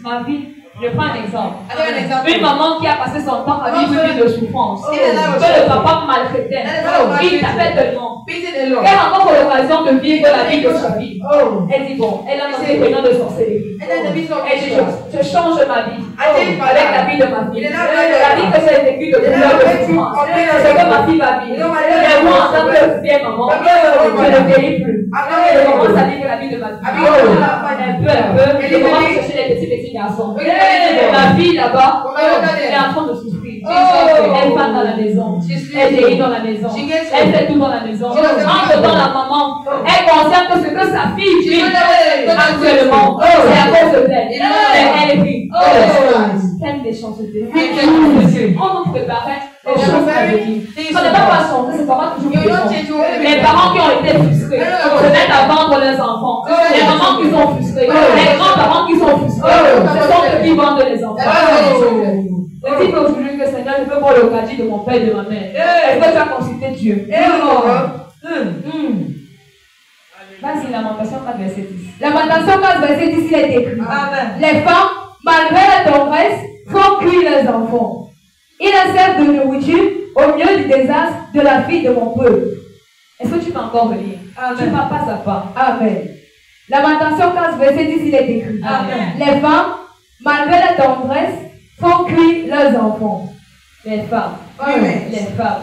ma vie, je prends un exemple. Une maman qui a passé son temps à vivre une vie de souffrance, que le papa maltraitait, il tapait tellement. Elle a encore l'occasion de vivre la vie de sa vie. Elle dit bon, elle a un prénom de sorcellerie. Elle dit je change ma vie avec la vie de ma fille. La vie que j'ai vécue de douleur, de souffrance. C'est que ma fille va vivre. Et moi, en tant que vieille maman, je ne guéris plus. Je commence à vivre la vie de ma fille. Un peu, je commence à chercher les petits garçons. Ma fille là-bas, elle est en train de souffrir. Elle part dans la maison. Elle guérit dans la maison. Elle fait tout dans la maison. Entre dans la maman, elle consciente que ce que sa fille vit actuellement, c'est à cause d'elle. Elle vit. Quelle méchanceté. On nous préparait les choses à venir. Ce n'est pas façon, c'est pas toujours question. Les parents qui ont été frustrés se mettent à vendre leurs enfants. Les mamans qui sont frustrées, les grands-parents qui sont frustrés, ce sont eux qui vendent les enfants. Je dis aujourd'hui que Seigneur, je veux voir le caddie de mon père et de ma mère. Est-ce que tu as consulté Dieu? Vas-y, Lamentation 4, verset 10. Lamentation 4, verset 10, il est écrit. Les femmes, malgré la tendresse, font cuire leurs enfants. Ils les servent de nourriture au milieu du désastre de la fille de mon peuple. Est-ce que tu peux encore venir? Tu vas pas à pas. Amen. Lamentation 15, verset 10, il est écrit. Amen. Les femmes, malgré la tendresse, font cuire leurs enfants. Les femmes. Les femmes.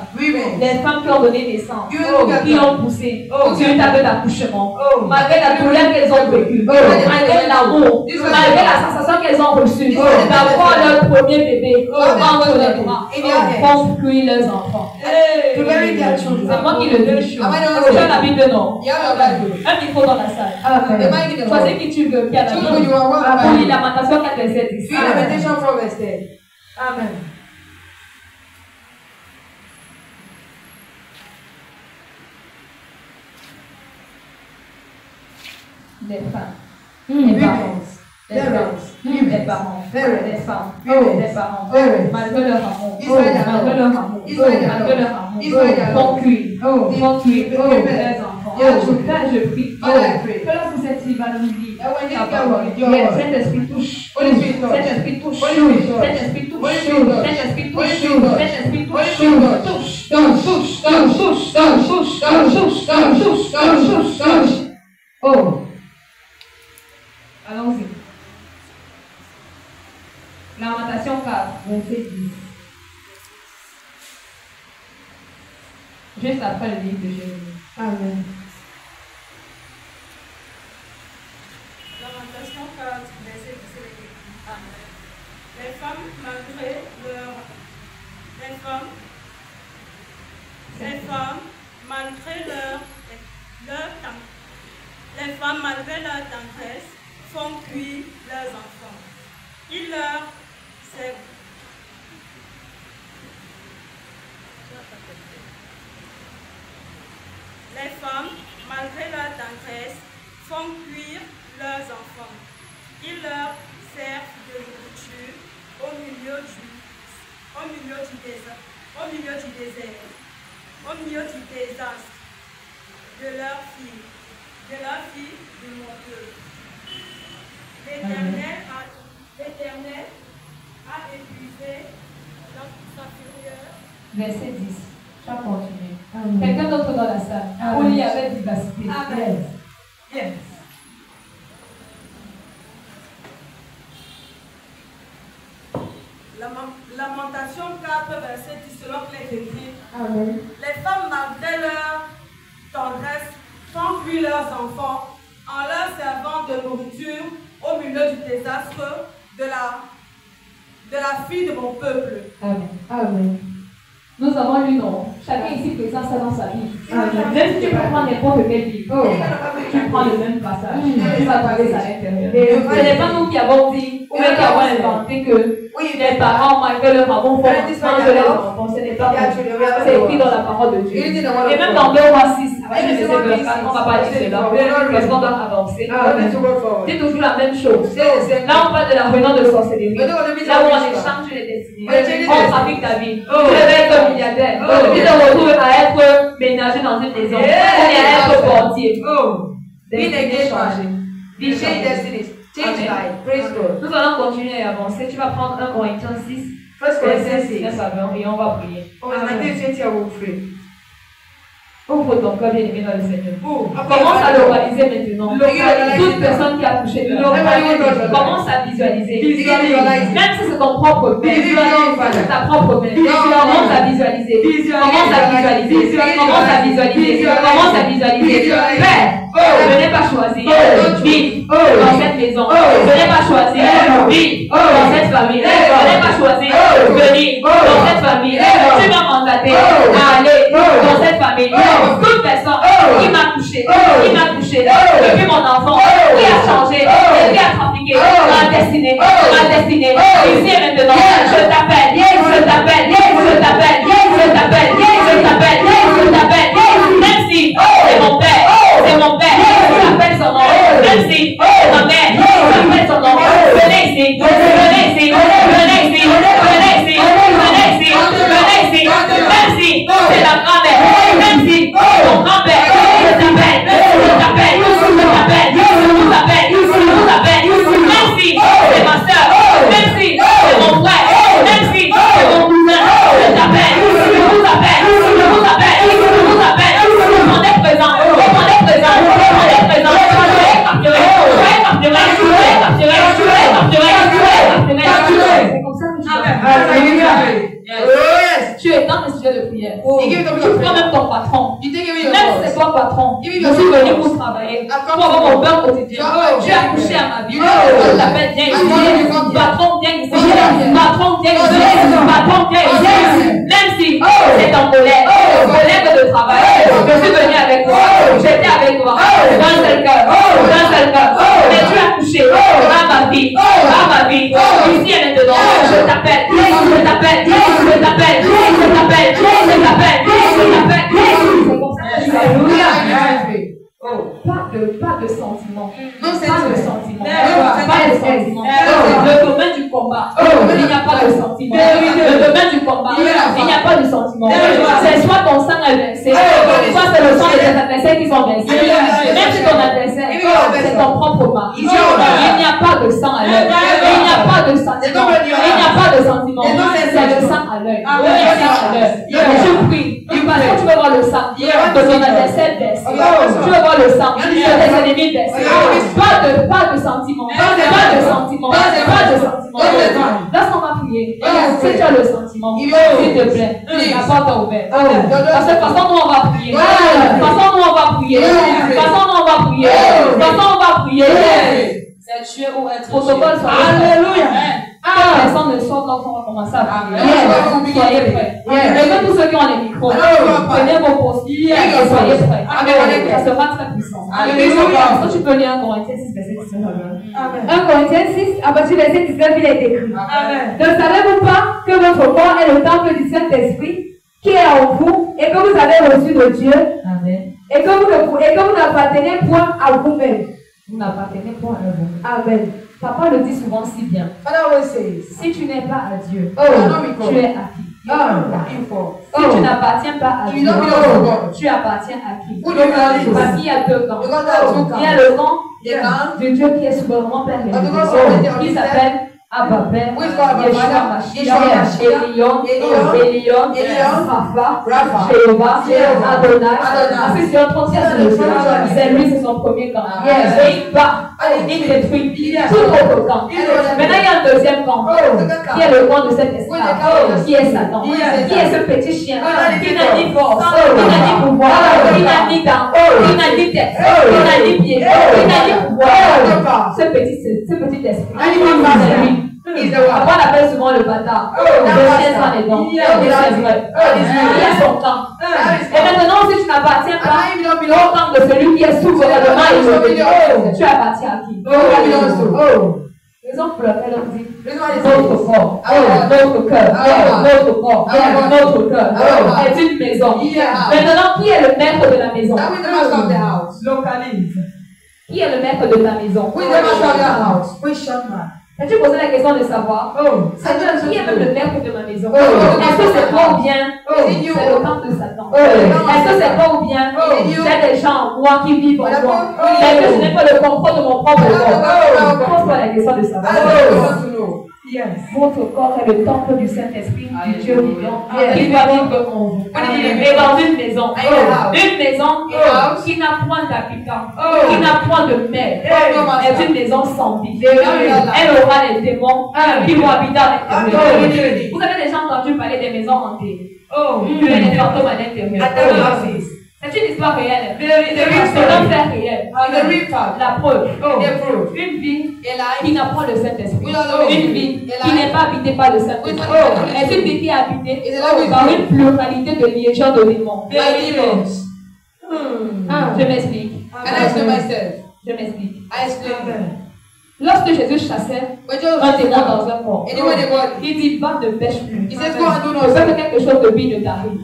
Les femmes qui ont donné naissance, qui ont poussé, sur une table d'accouchement, malgré la douleur qu'elles ont vécue, malgré l'amour, malgré la sensation qu'elles ont reçue, d'avoir leur premier bébé entre les bras, font cuire leurs enfants. C'est moi qui le dis. Tu as la Bible, non? Un micro dans la salle. Choisis qui tu veux, qui a la Bible. Pour lire Lamentation 4, verset 10. Amen. Les femmes, les parents, les parents, les parents, les femmes, les parents, malgré leur amour, malgré leur amour, malgré leur amour, font cuire les enfants. Là, je prie que lorsque cette fille va nous dire la parole, Saint-Esprit touche, Saint-Esprit touche, Saint-Esprit touche, Saint-Esprit touche, Saint-Esprit touche. Oh. Allons-y. Lamentation 4, verset 10. Juste après le livre de Jérémie. Amen. Lamentation 4, verset 10. Amen. Les femmes, malgré leur Les femmes, malgré leur tendresse, font cuire leurs enfants. Ils leur servent. Les femmes, malgré leur tendresse, font cuire leurs enfants. Ils leur servent de nourriture au milieu du désastre de leur fille de mon Dieu. L'Éternel a épuisé sa fureur. Verset 10. Je vais continuer. Quelqu'un d'autre dans la salle où il y avait vivacité. Amen. Yes. Lamentation 4, verset 10, selon que les écrits. Amen. Les femmes, malgré leur tendresse, font cuire leurs enfants en leur servant de nourriture au milieu du désastre de la fille de mon peuple. Amen. Amen. Nous avons lu, non? Chacun ici présent ça dans sa vie. Même si tu peux prendre n'importe quel livre, tu prends le même passage. Tu vas parler à l'intérieur. Ce n'est pas nous qui avons dit, ou qui avons inventé que les parents, malgré leur amour, font manger leurs enfants. Ce n'est pas nous. C'est écrit dans la parole de Dieu. Et même dans 2 Rois 6, on ne va pas dire cela, parce qu'on doit avancer. C'est toujours la même chose. Là, on parle de la réunion de sorcellerie. Là où on échange les destinées. On trafique ta vie. Tu réveilles comme milliardaire. Tu te retrouves à être ménager dans une maison. Ou à être portier. Destinée changée. Vie changée. Nous allons continuer à avancer. Tu vas prendre 1 Corinthiens 6, verset 9 à 20 et on va prier. Ouvre ton cœur bien-aimé dans le Seigneur. Commence à localiser maintenant. Toute personne qui a touché commence à visualiser. Même si c'est ton propre père, c'est ta propre mère. Commence à visualiser. Commence à visualiser. Commence à visualiser. Commence à visualiser. Père, je n'ai pas choisi vivre dans cette maison. Je n'ai pas choisi vivre dans cette famille. Je n'ai pas choisi venir dans cette famille. Tu m'as mandaté à aller dans cette famille. Toute personne qui m'a touché, depuis mon enfant, qui a changé, qui a trafiqué, ma destinée, ici et maintenant, je t'appelle, même si c'est mon père, je t'appelle son nom, même si c'est ma mère, je t'appelle son nom, venez ici, même si c'est la grand-mère, même si ton grand-père, je t'appelle, même si c'est ma soeur, même si c'est mon frère, même si c'est mon cousin, je t'appelle, répondez présent, c'est comme ça que tu tu es dans le sujet de prière. Tu prends même ton patron. Même si c'est toi patron, je suis venu pour travailler. Pour avoir mon beurre quotidien. Tu as touché à ma vie. Je t'appelle, viens ici. Patron, viens ici. Même si c'est en colère de travail, je suis venu avec toi. J'étais avec toi. D'un seul cœur. Mais tu as touché à ma vie. Ici et maintenant, je t'appelle. Pas de sentiment. Le domaine du combat, il n'y a pas de sentiment. Le domaine du combat, il n'y a pas de sentiment. C'est soit ton sang est versé, soit c'est le sang de tes adversaires qui sont versés. Même si ton adversaire, c'est ton propre mari. Il n'y a pas de sang à l'œil. Il n'y a pas de sentiment. C'est le sang à l'œil. Je prie. Parce que tu veux voir le sang de ton adversaire versé. Tu veux voir le sang de tes ennemis versé. Pas de sentiment. Lorsqu'on va prier, si tu as le sentiment, s'il te plaît, la porte est ouverte. Parce que de toute façon, nous on va prier. C'est tuer ou être protocole. Alléluia. Personne ne sort quand on va commencer à prier. Soyez prêts. Et que tous ceux qui ont les micros, prenez vos postes et soyez prêts. Ça sera très puissant. Est-ce que tu peux lire 1 Corinthiens 6, verset 19? 1 Corinthiens 6, à partir du verset 19, il est écrit. Ne savez-vous pas que votre corps est le temple du Saint-Esprit qui est en vous et que vous avez reçu de Dieu? Amen. Et que vous n'appartenez point à vous-même. Vous n'appartenez point à vous. Amen. Papa le dit souvent si bien. Si tu n'es pas à Dieu, tu es à qui? Si tu n'appartiens pas à Dieu, tu appartiens à qui? Parce qu'il y a 2 camps. Il y a le camp de Dieu qui est souverainement Père qui s'appelle Abba Père, Yeshua Mashiach, Elion, Rapha, Jéhovah, Adonai. Ensuite, sur 36, c'est lui, c'est son premier camp. Et il bat, il détruit tout autre camp. Maintenant, il y a un deuxième camp, qui est le camp de cet esclave, qui est Satan, qui est ce petit chien, qui n'a ni force, qui n'a ni pouvoir, qui n'a ni dents, qui n'a ni tête, qui n'a ni pied, qui n'a ni pouvoir. Ce petit esprit, c'est lui. Après, on appelle souvent le bâtard. Le chien sans les dents. Et c'est vrai. Il a son camp. Et maintenant, si tu n'appartiens pas au camp de celui qui est souverainement élevé, tu appartiens à qui? Raison pour laquelle on dit notre corps, notre cœur, notre corps, notre cœur est une maison. Maintenant, qui est le maître de la maison? Localise. Qui est le maître de ta maison? As-tu posé la question de savoir qui est même le maître de ma maison? Est-ce que c'est toi ou bien c'est le camp de Satan? Est-ce que c'est toi ou bien j'ai des gens en moi qui vivent en moi? Est-ce que je n'ai pas le contrôle de mon propre corps? Pose-toi la question de savoir. Votre corps est le temple du Saint-Esprit, du Dieu vivant, qui doit vivre en vous. Et dans une maison qui n'a point d'habitants, qui n'a point de maître, est une maison sans vie. Elle aura les démons qui vont habiter à l'intérieur. Vous avez déjà entendu parler des maisons hantées? Il y a des fantômes à l'intérieur. C'est une histoire réelle. C'est un fait réel. La preuve. Une vie qui n'a pas le Saint-Esprit. Une vie qui n'est pas habitée par le Saint-Esprit. C'est une vie qui est habitée par une pluralité de légions de démons. Je m'explique. Je m'explique. Lorsque Jésus chassait un démon dans un corps, il dit va ne pêche plus. Il fait que quelque chose de bien ne t'arrive.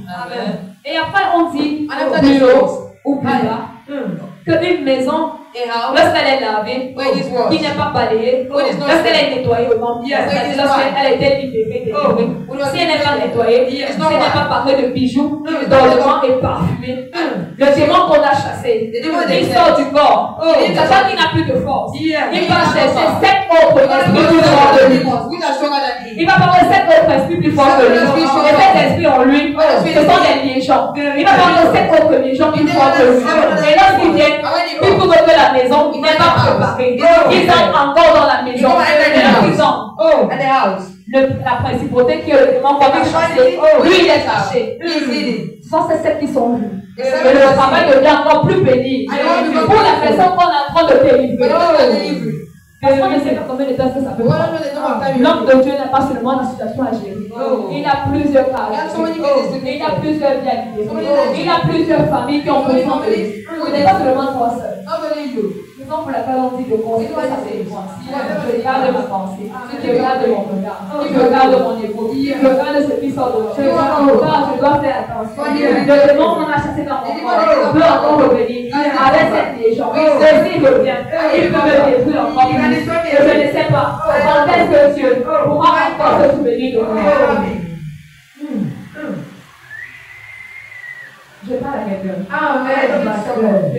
Et après on dit plus haut ou plus bas qu'une maison, lorsqu'elle est lavée, qui n'est pas balayée, lorsqu'elle est nettoyée au nom, lorsqu'elle est délivrée, si elle n'est pas nettoyée, si elle n'est pas parée de bijoux, d'ornements et parfumés, le démon qu'on a chassé, il sort du corps, sachant qu'il n'a plus de force, il va chercher 7 autres esprits plus forts que lui. Il va parler 7 autres esprits plus forts que lui. Et cet esprit en lui, ce sont des légions. Il va parler 7 autres légions plus forts que lui. Et lorsqu'il vient, il trouve que la maison n'est pas préparée. Ils entrent encore dans la maison. Et lorsqu'ils entrent, la principauté qui est le démon qu'on a chassé, lui il est caché. Ce sont ces 7 qui sont vus. Et le travail devient encore plus pénible pour la personne qu'on est en train de délivrer. Parce qu'on ne sait pas combien de temps ça peut prendre. L'homme de Dieu n'a pas seulement une situation à gérer. Il a plusieurs caractères. Il a plusieurs réalités. Il a plusieurs familles qui ont besoin de lui. Il n'est pas seulement toi seul. Raison pour laquelle on dit de construire sa délivrance. Je garde ma pensée. Je garde mon regard. Je garde mon égo. Je garde ce qui sort de moi. Je dois faire attention. Le démon qu'on a chassé dans mon corps peut encore revenir avec cette légende. S'il revient, il peut me détruire encore plus. Je ne sais pas quand est-ce que Dieu pourra encore se souvenir de moi. Je parle à quelqu'un. Je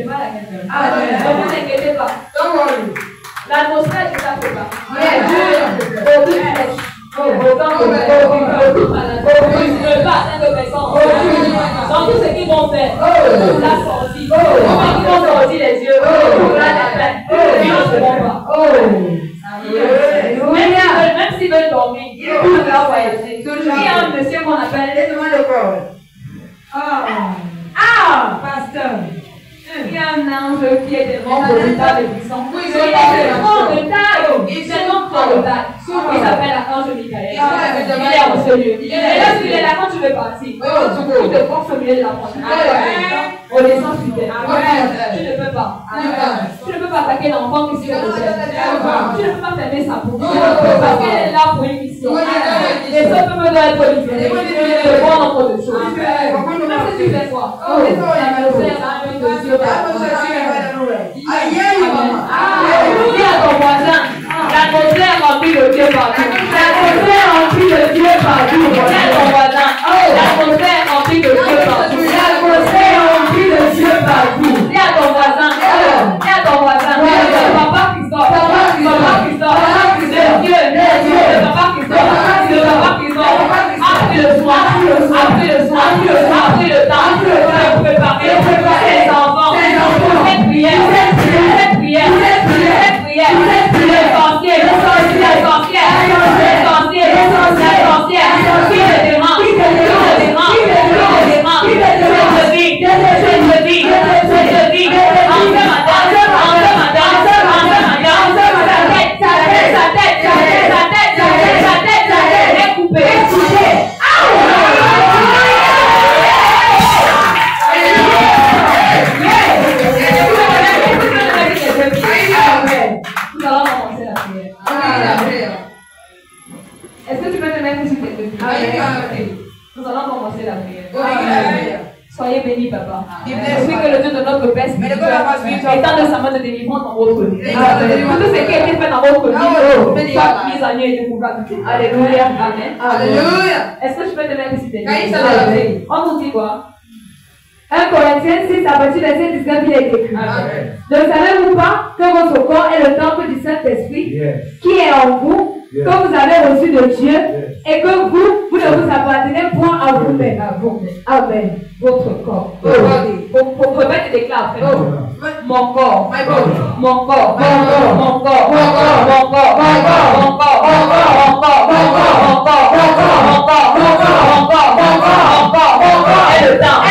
parle à quelqu'un. Ne vous inquiétez pas. L'atmosphère est déjà préparée. Aucune flèche, aucune maladie, ne pas atteindre de personnes. Dans tout ce qu'ils vont faire, on l'a sorti. Quand ils vont sortir les yeux, on l'a la peine. Ils ne seront pas. Même s'ils veulent dormir, ils vont faire voyager. Il y a un monsieur qu'on appelle, laissez-moi le corps. Pasteur. Il y a un ange qui est devant de l'état de puissance. Il est devant de taille. lieu. Et là, tu es là quand tu veux partir. Tu te forces au milieu de la porte. On descend sur terre. Tu ne peux pas. Tu ne peux pas attaquer l'enfant qui est au ciel. Tu ne peux pas fermer sa bouche. Parce qu'elle est là pour une mission. Et ce peut me donner être libéré de bon nombre de choses. Qu'est-ce que tu fais quoi? Dis à ton voisin, l'atmosphère remplie de Dieu partout. L'atmosphère remplie de Dieu partout. Dis à ton voisin, l'atmosphère remplie de Dieu partout. L'atmosphère remplie de Dieu partout. Dis à ton voisin, Papa Christophe, de Dieu, Papa Christophe, après le soin, après le temps, de préparer les enfants, cette prière, est-ce que tu peux te mettre sur tes deux pieds? Nous allons commencer la prière. Soyez bénis, Papa. Je suis que le Dieu de notre Père étend de sa main de délivrance dans votre vie. Tout ce qui a été fait dans votre vie, soit mis en œuvre et découvert. Alléluia. Amen. Alléluia. Est-ce que je peux te mettre sur tes deux pieds? On nous dit quoi? 1 Corinthiens 6, à partir du verset 19, il est écrit. Ne savez-vous pas que votre corps est le temple du Saint-Esprit qui est en vous, que vous avez reçu de Dieu, et que vous ne vous appartenez point à vous-même. Amen. Votre corps. Pour remettre des déclare après. Mon corps. Mon corps. Mon corps. Mon corps. Et le temps.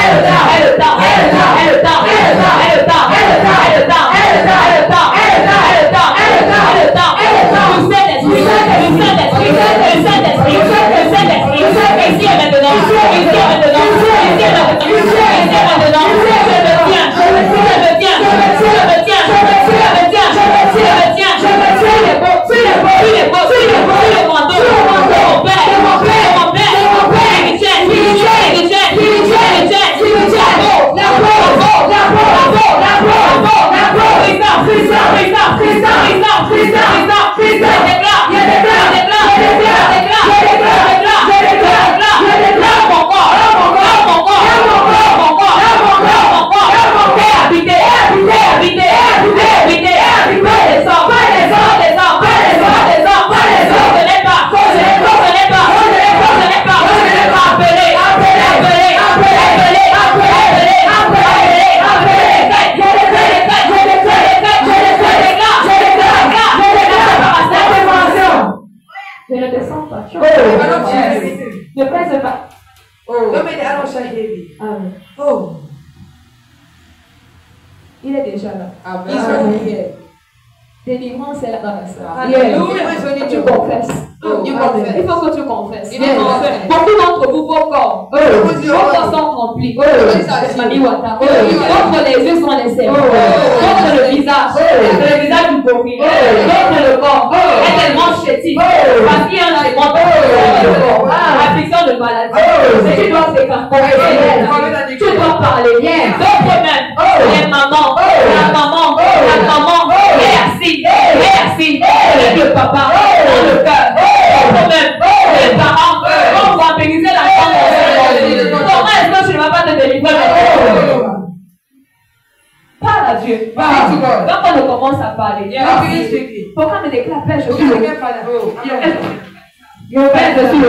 Ne presse pas. Il est déjà là. Délivrance est là dans la salle. Tu confesses. Il faut que tu confesses. Beaucoup d'entre vous, vos corps sont remplis. D'autres les yeux sont les cerveaux. D'autres le visage du gorille. D'autres le corps est tellement chétif. Parce qu'il y en a des mondes. Affliction de maladie. Tu dois t'écarter. Tu dois parler. D'autres même. Les mamans. La maman avec le papa dans le cœur. Même les parents, on va bénir la femme. Comment est-ce que tu ne vas pas te délivrer? Parle à Dieu. Quand on commence à parler, pourquoi me déclare Père, je suis le Père, je suis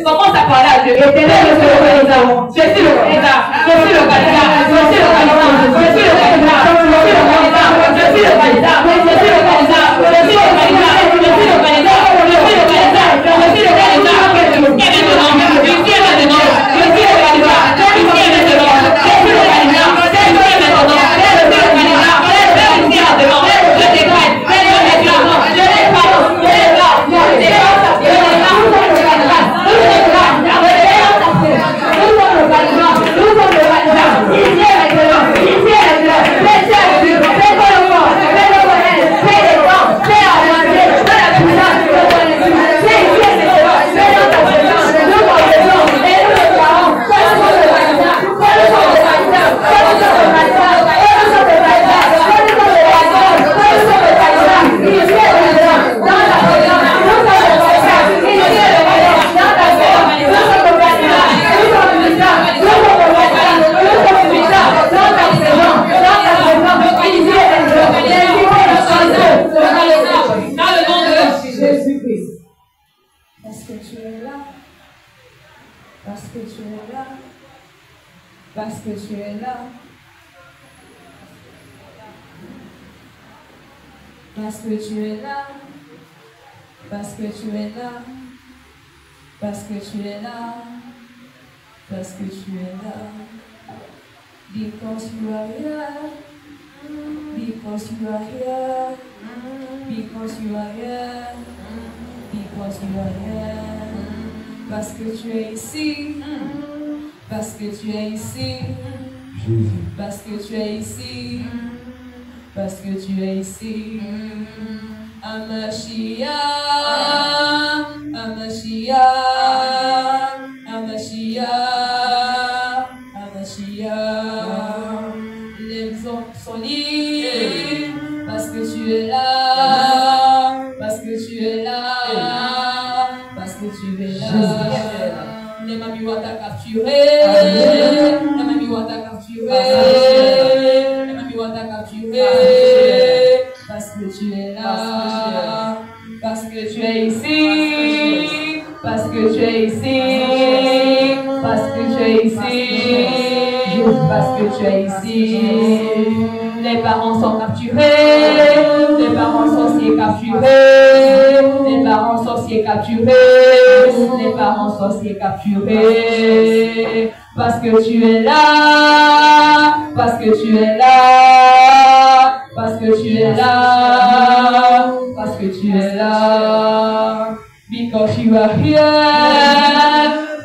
Commence à parler à Dieu. Éternel, je suis localisant. Je suis localisant. Parce que tu es là, parce que tu es là, parce que tu es là, parce que tu es là. Because you are here, because you are here, because you are here, because you are here. Parce que tu es ici, parce que tu es ici, parce que tu es ici, parce que tu es ici. Hamashiach, Hamashiach, Hamashiach, Hamashiach. Les hommes sont libres parce que tu es là, parce que tu es là, parce que tu es là. Les mamiwa t'a capturé, les mamiwa t'a capturé, les mamiwa t'a capturé. Parce que tu es là, parce que tu es ici, parce que tu es ici, parce que tu es ici, parce que tu es ici. Les parents sont capturés, les parents sorciers capturés, les parents sorciers capturés, les parents sorciers capturés. Parce que tu es là, parce que tu es là. Parce que tu es là, parce que tu es là. Because you are here,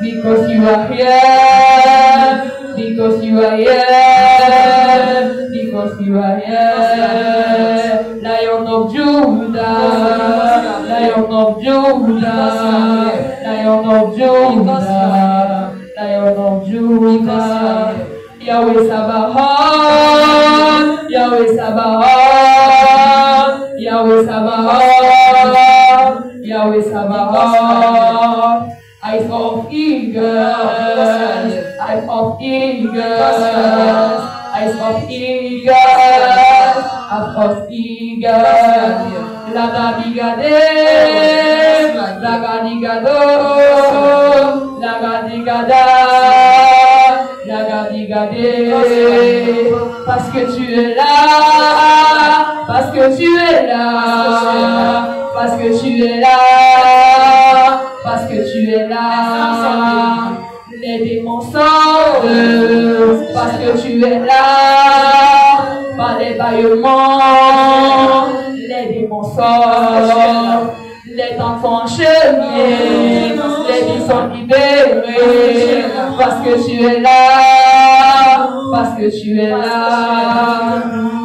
because you are here, because you are here, because you are here. Lion of Judah, Lion of Judah, Lion of Judah, Lion of Judah. Yahweh Sabaoth, Yahweh Sabaoth, Yahweh Sabaoth, Yahweh Sabaoth. Eyes of eagles, eyes of eagles, eyes of eagles, eyes of eagles. Lagadigade, lagadigado, lagadigada. Parce que tu es là, parce que tu es là, parce que tu es là, parce que tu es là. Les démons sortent parce que tu es là, par les bâillements, les démons sortent. Les temps sont enchaînés, les vies sont libérées, parce que tu es là, parce que tu es là,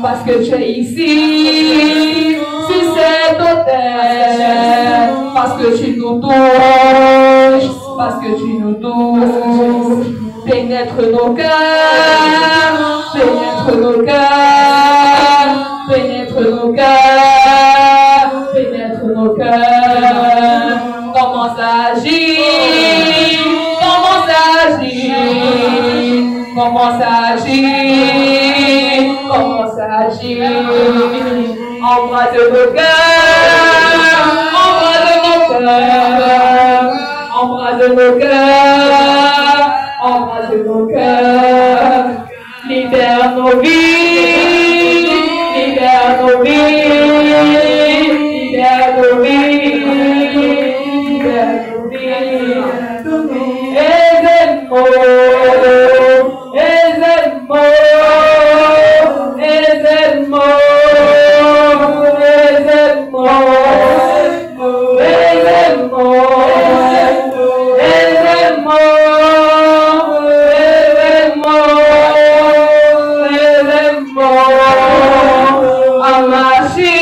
parce que tu es ici, sur cet autel, parce que tu nous touches, parce que tu nous touches, pénètre nos cœurs, pénètre nos cœurs, pénètre nos cœurs, pénètre nos cœurs, commence à agir, commence à agir, commence à agir, commence à agir, embrase nos cœurs, embrase nos cœurs, embrase nos cœurs, embrase nos cœurs, libère nos vies, libère nos vies, libère nos vies, libère nos vies. Ezemo, Ezemo, Ezemo, Ezemo, Ezemo, Ezemo, Ezemo, Ezemo, Amashi.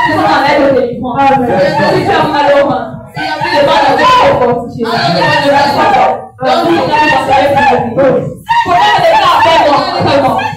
C'est ça qu'on aide aux délivrants. Si tu as mal au ventre, c'est pas la même opportunité. Come on.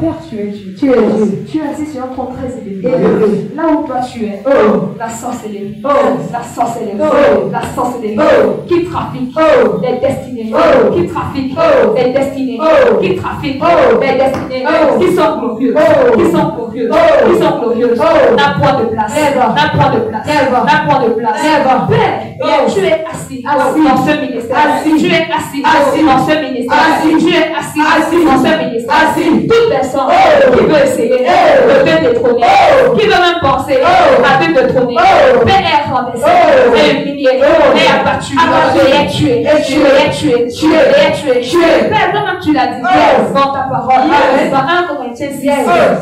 Père, tu es Dieu. Tu es Dieu. Tu es assis sur un trône très élevé. Élevé. Là où toi tu es, la sorcellerie, la sorcellerie, la sorcellerie, qui trafique les destinées, qui trafique les destinées, qui trafique les destinées, qui sont glorieuses, qui sont glorieuses, qui sont glorieuses, n'a point de place, n'a point de place, n'a point de place. Père, tu es assis dans ce ministère, tu es assis dans ce ministère, tu es assis dans ce ministère. Toute personne qui veut essayer de te détrôner, qui veut même penser à te détrôner, Père est renversé, est humilié, est abattu, est tué, est tué. Père, toi-même tu l'as dit dans ta parole, dans 1 Corinthiens 6,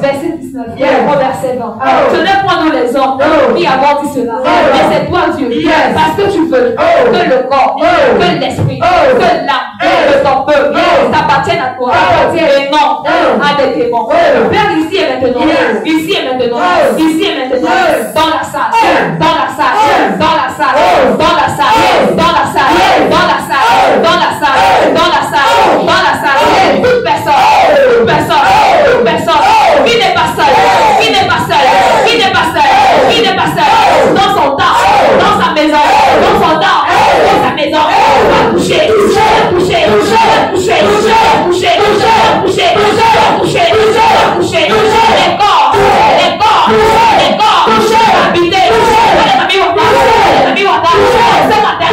verset 19, au verset 20. Ce n'est point nous les hommes qui avons dit cela, mais c'est toi Dieu, parce que tu veux que le corps, que l'esprit, que l'âme de ton peuple t'appartiennent à toi, et non à des démons. Père, ici et maintenant, ici et maintenant, ici et maintenant, dans la salle, dans la salle, dans la salle, dans la salle, dans la salle, dans la salle, dans la salle, dans la salle, dans la salle, toute personne qui n'est pas seule, qui n'est pas seule, qui n'est pas seule, qui n'est pas seule, dans son temps, dans sa maison, dans son temps, dans sa maison, va coucher, les corps, habiter, les familles Wanda, ce matin,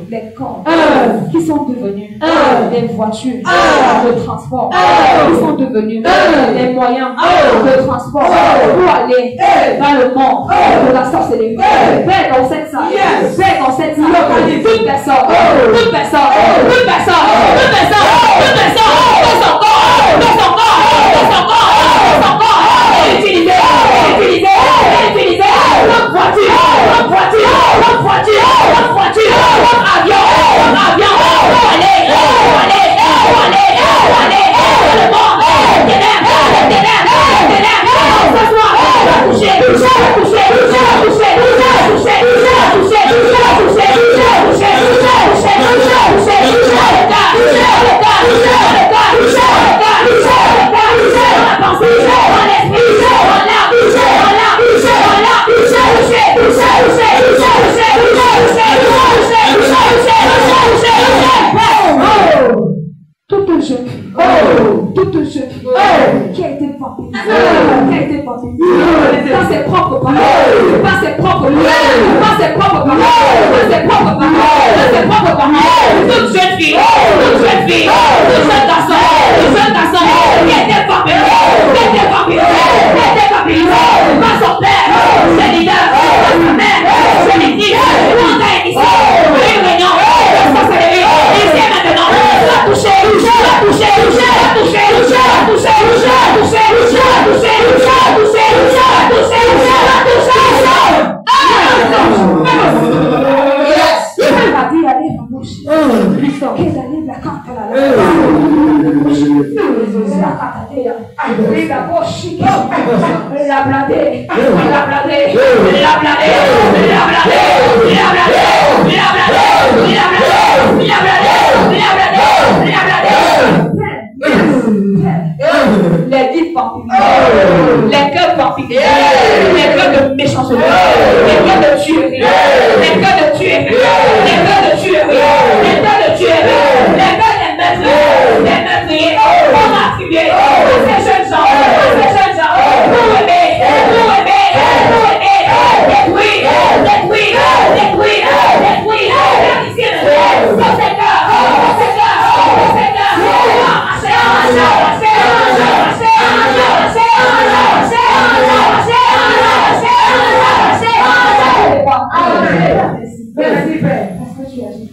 les corps qui sont devenus des voitures de transport, qui sont devenus des moyens de transport pour aller dans le monde de la sorcellerie. Père, dans cette salle, toute personne, utilisé toute jeune fille qui a été vampirisée, par ses propres paroles, par ses propres paroles, toute jeune fille, tout jeune garçon qui a été vampirisé, par son père, ses leaders, par sa mère, ses équipes, on a ici, une réunion, ici et maintenant, la toucher. Les vies vampirisées, les cœurs vampirisés, les cœurs de méchanceté, les cœurs de tuerie, les cœurs de tuerie, les cœurs de tuerie, les cœurs de tuerie, les cœurs des meurtriers, on a attribué à ces jeunes gens, pour aimer, détruire, dans ces cœurs, merci Père, parce que tu as dit.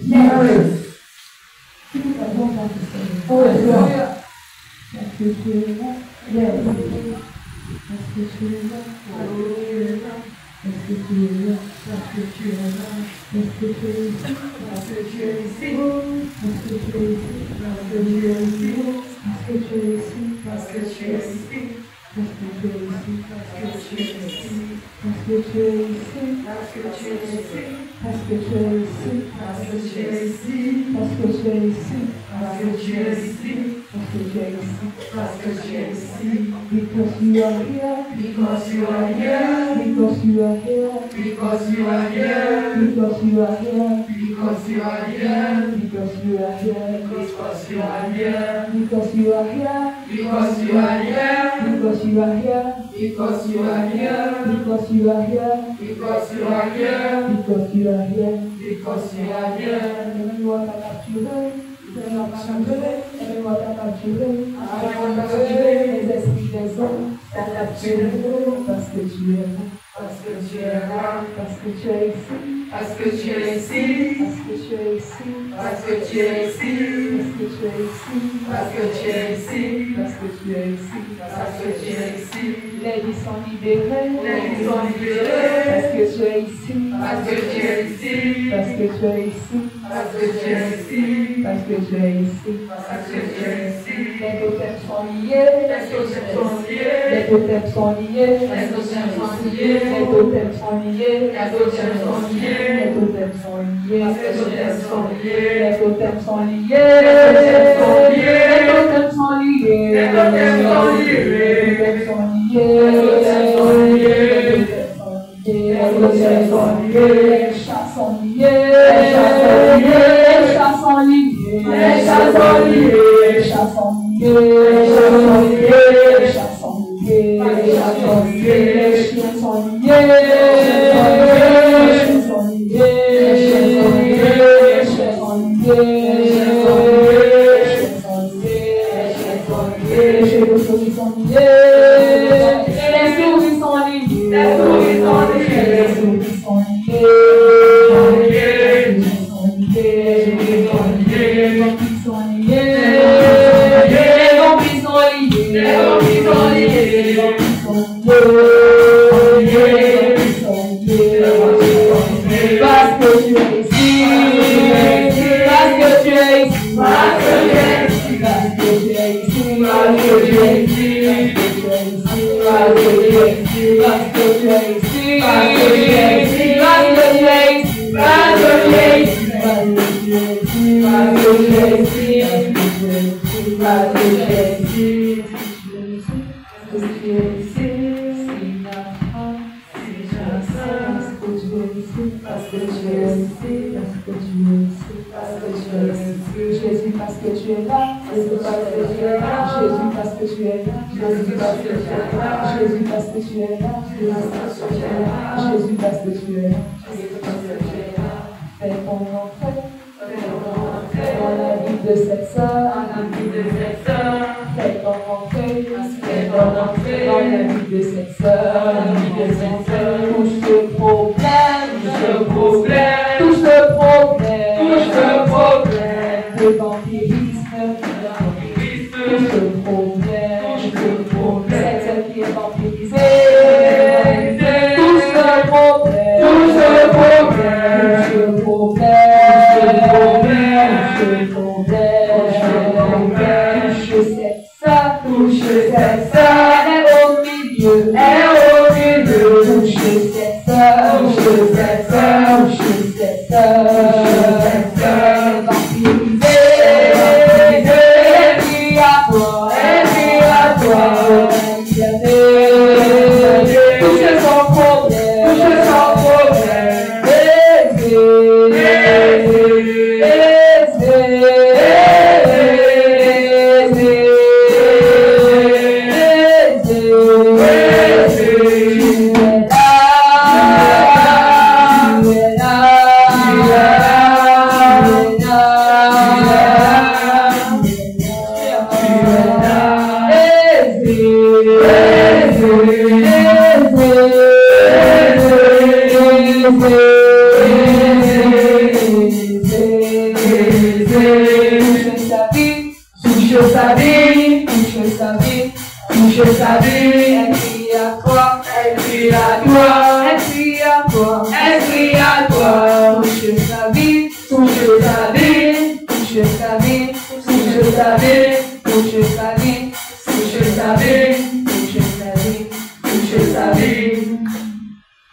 touche ta vie, touche ta vie, touche ta vie, touche ta vie, touche ta vie, touche ta vie, touche ta vie.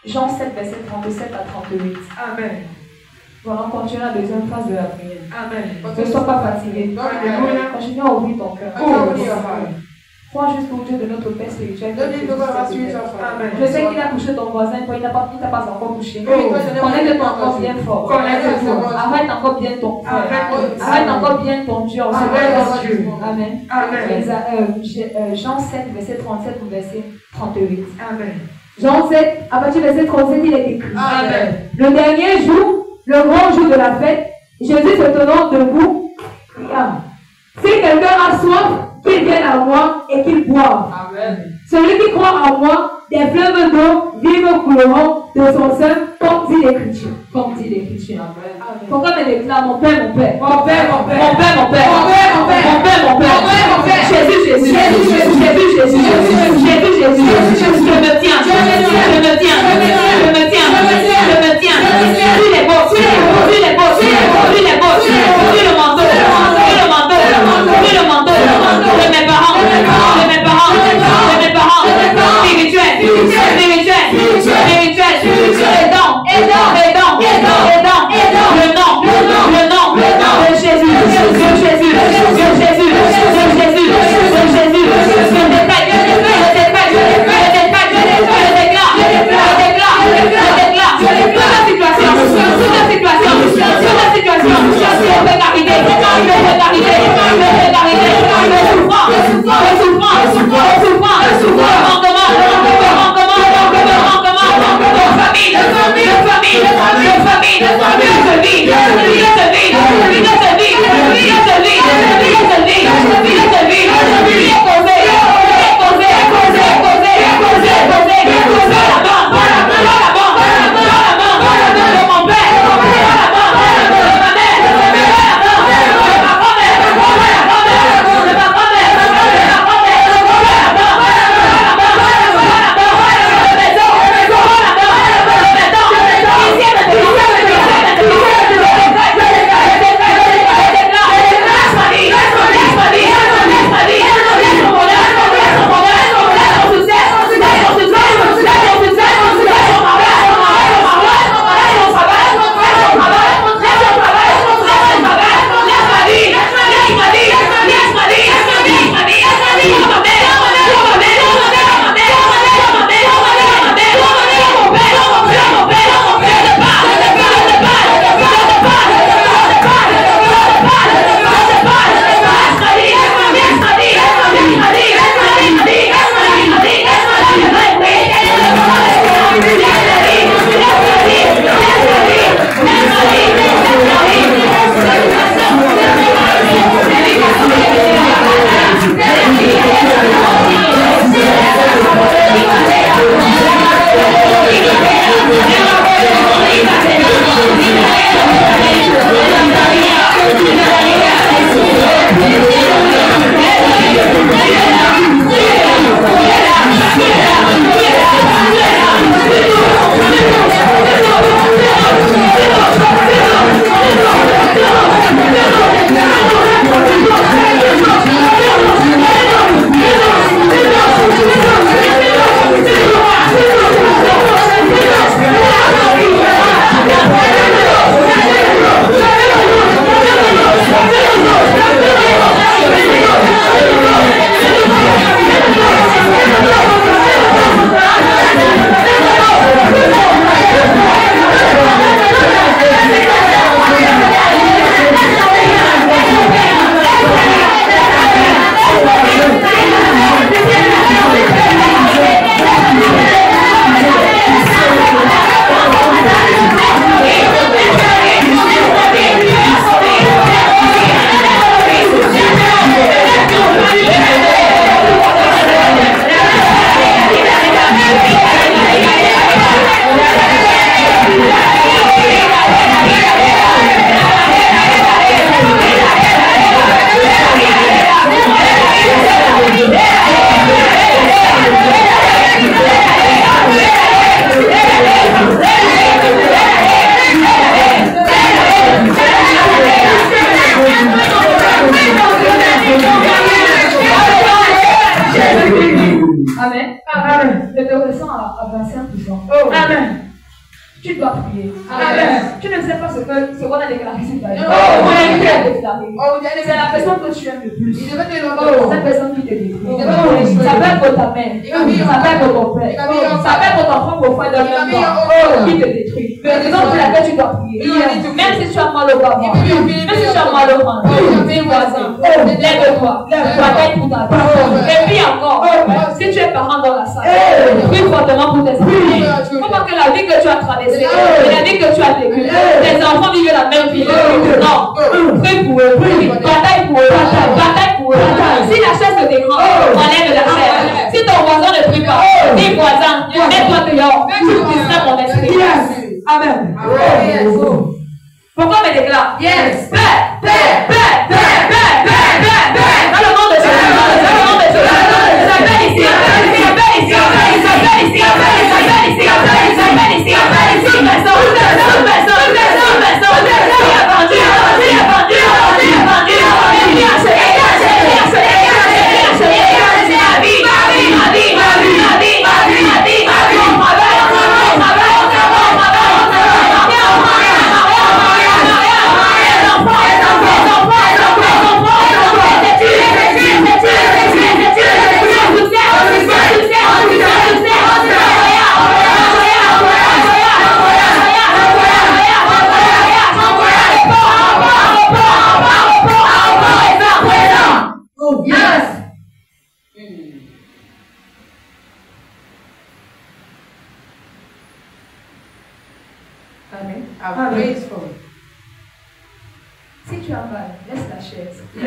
Jean 7, verset 37 à 38. Amen. Voilà, on continue la deuxième phrase de la prière. Amen. Ne sois pas fatigué. Continue à ouvrir ton cœur. Crois juste au Dieu de notre Père spirituel. Je sais qu'il a touché ton voisin, il n'a pas encore touché. Connecte-toi encore bien fort. Arrête encore bien ton frère. Arrête encore bien ton Dieu. Amen. Jean 7, verset 37 ou verset 38. Amen. Jean 7, à partir du verset 37, il est écrit. Amen. Le dernier jour, le grand jour de la fête, Jésus se tenant debout, cria. Si quelqu'un a soif, qu'il vienne à moi et qu'il boive. Amen. Celui qui croit en moi, des fleuves d'eau vivent couleront de son sein, comme dit l'Écriture. Comme dit l'Écriture. Amen. Pourquoi me déclare mon Père, mon Père? Mon Père, mon Père. Mon Père, mon Père. Mon Père, mon Père. Mon Père, mon Père. Mon Père. Jésus, Jésus. Jésus, Jésus. Jésus, Jésus. Jésus, Jésus. Je me tiens. Je me tiens. Je me tiens. Je me tiens. Je me tiens. Sur les beaux. Sur les beaux. Sur les beaux. Sur les beaux. Sur le manteau. Sur le manteau. Sur le manteau. De mes parents. De mes parents. De mes parents. Spirituel. Spirituel. Spirituel. Aidant. Aidant. Aidant. Aidant. Aidant. Le nom. Le nom. De Jésus. De Jésus. De Jésus. De Jésus. De Jésus. Je déclare. Je déclare. Je déclare. Je déclare. Je déclare. Toute la situation. Toute la situation. Amen. Tu dois prier. Amen. Tu ne sais pas ce qu'on a déclaré sur ta vie. C'est la personne que tu aimes le plus. C'est la personne qui te détruit. Ça peut être ta mère. Ça peut être ton père. Ça peut être ton propre frère de même qui te détruit. Raison pour laquelle tu dois prier. Même si tu as mal au bas, même si tu as mal au ventre, tes voisins, lève-toi. Bataille pour ta vie. Et puis encore, si tu es parent dans la salle, prie fortement pour tes enfants. Comment que la vie que tu as traversée, la vie que tu as vécue, tes enfants vivent la même vie. Non, prie pour eux, bataille pour eux, bataille pour eux. Si la chaise te dérange, enlève la chaise. Si ton voisin ne prie pas, dis voisin, mets-toi dehors, tu distrais mon esprit. Amen. Pourquoi me déclare? Yes. Paix, paix, paix, paix, paix, paix, paix. Dans le nom de Jésus, dans le nom de Jésus. Il s'appelle ici, il s'appelle ici, il s'appelle ici, il s'appelle ici, il s'appelle ici, il s'appelle ici, il s'appelle ici, il Si tu as mal, laisse la chaise. Je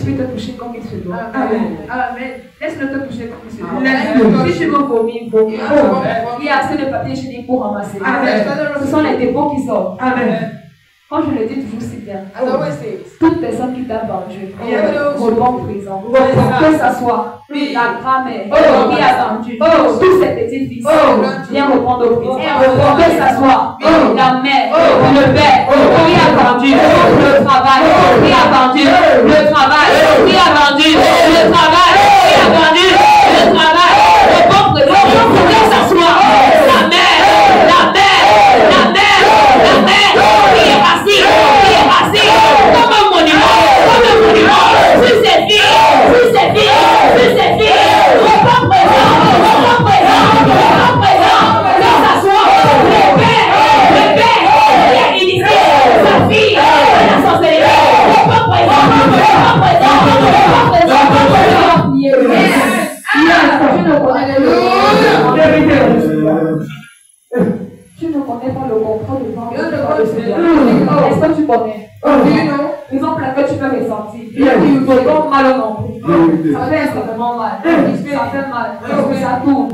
vais te toucher comme il se doit. Amen. Amen. Laisse-le te toucher comme il se doit. Si tu veux vomir, vomis. Il y a assez de papier hygiénique pour ramasser. Amen. Ce sont les dépôts qui sortent. Amen. Quand je le dis toujours si bien, toute personne qui t'a vendu, rebond présent, que ça soit la grand-mère qui a vendu, tous ses petits-fils, viens reprendre au prison. Que ça soit la mère, le père qui a vendu, le travail qui a vendu, le travail qui a vendu, le travail qui a vendu, le travail, rebond présent, que ça soit la mère, la mère, la mère, la mère, qui est assis comme un monument, sur ses filles, reprends présent, que ça soit le père qui a initié sa fille à la sorcellerie, reprends tu ne connais pas le contrat de vente de ce bien. Est-ce que tu connais? Exemple, laquelle tu peux ressentir. Tu tombes mal au nombre. Ça fait extrêmement mal. Ça fait mal. Ça tourne.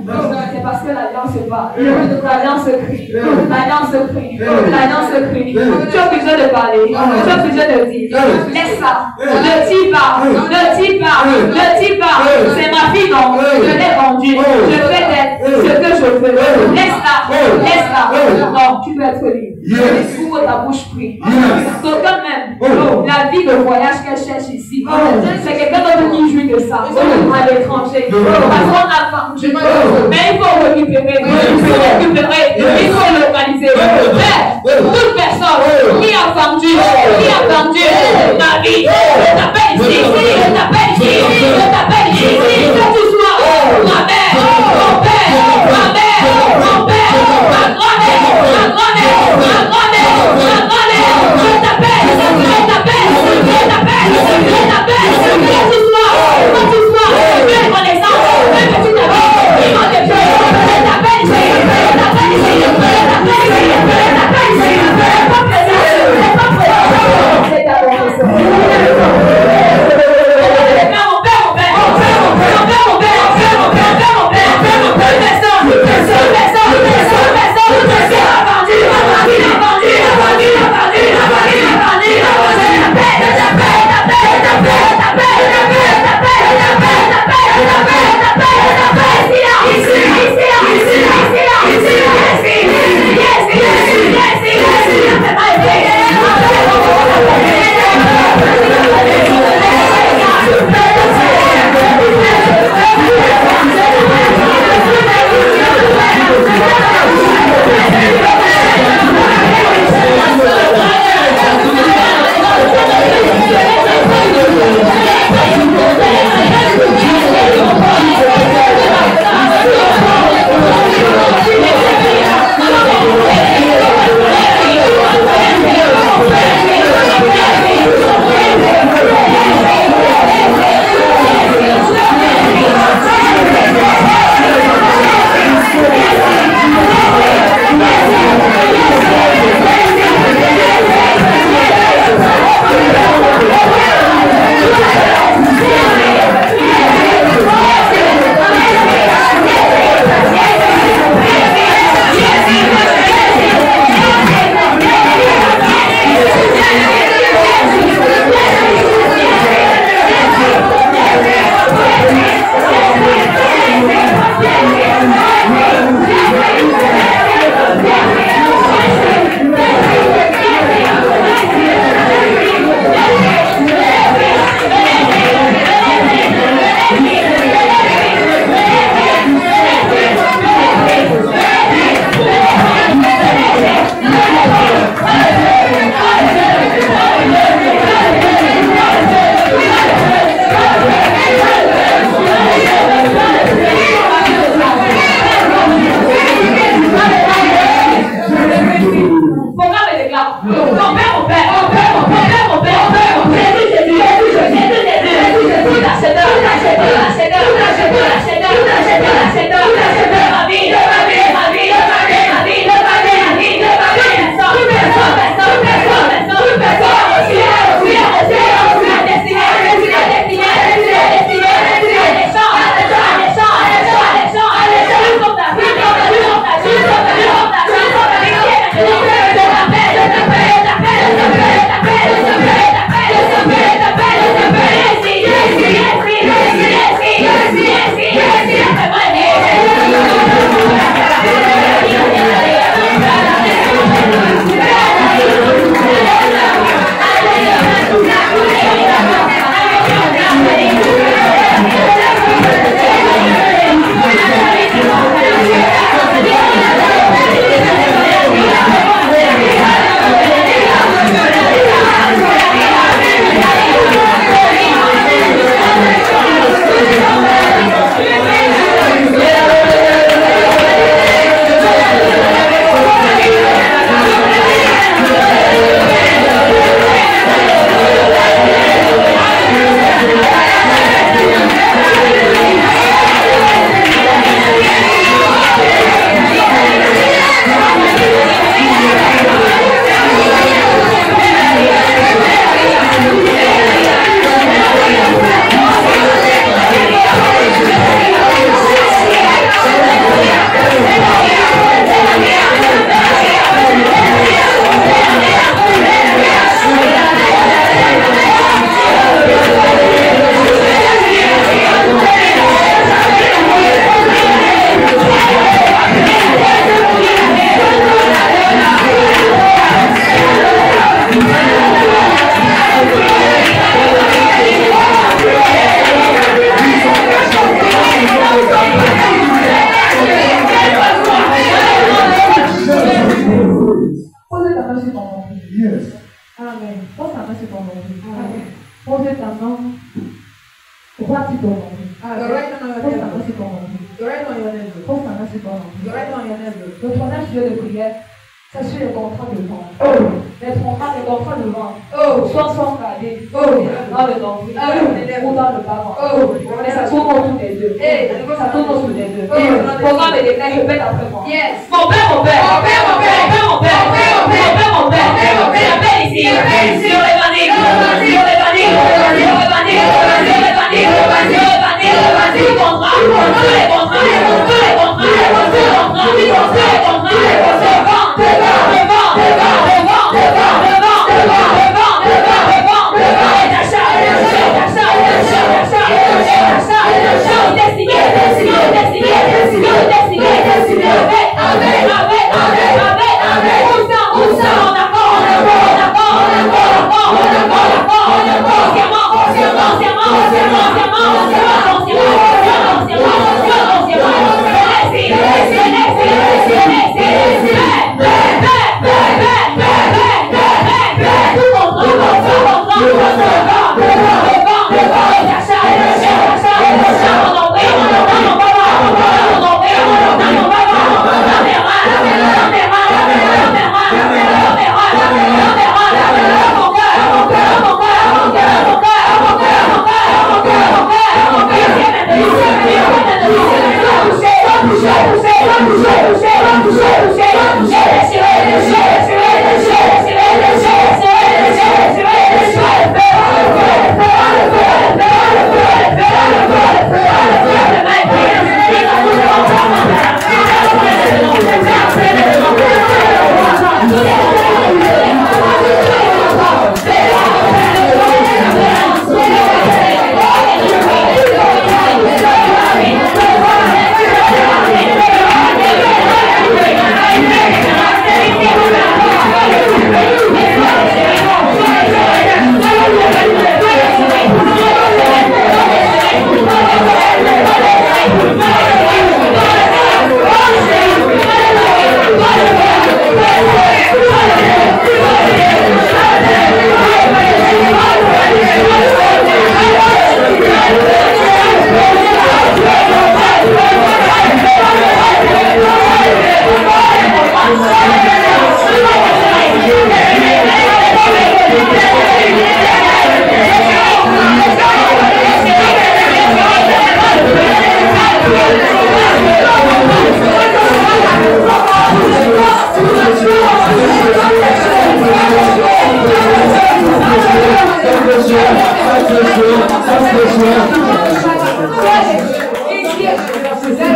C'est parce que l'alliance se bat. L'alliance crie. L'alliance crie. L'alliance crie. Tu es obligé de parler. Tu es obligé de dire. Laisse ça. Ne dis pas. Ne dis pas. Ne dis pas. C'est ma fille, non. Je l'ai vendue. Je fais d'elle ce que je veux. Laisse-la. Laisse-la. Non, tu peux être libre. Ouvre ta bouche, prie. Donc, quand même, la vie de voyage qu'elle cherche ici, c'est quelqu'un d'autre qui jouit de ça à l'étranger. Parce qu'on a vendu. Mais il faut récupérer. Il faut localiser. Mais toute personne qui a vendu ma vie, je t'appelle ici, je t'appelle ici, je t'appelle ici, que tu sois ma mère, mon père, ma mère, mon père, ma grand-mère, ma grand-mère, ma grand-mère, ma grand-mère, je t'appelle, que tu sois, belle connaissance, un petit ami, vivant de Dieu, je t'appelle ici, je t'appelle ici, je t'appelle ici, je t'appelle ici, c'est pas présent, c'est ta confession. Consciemment,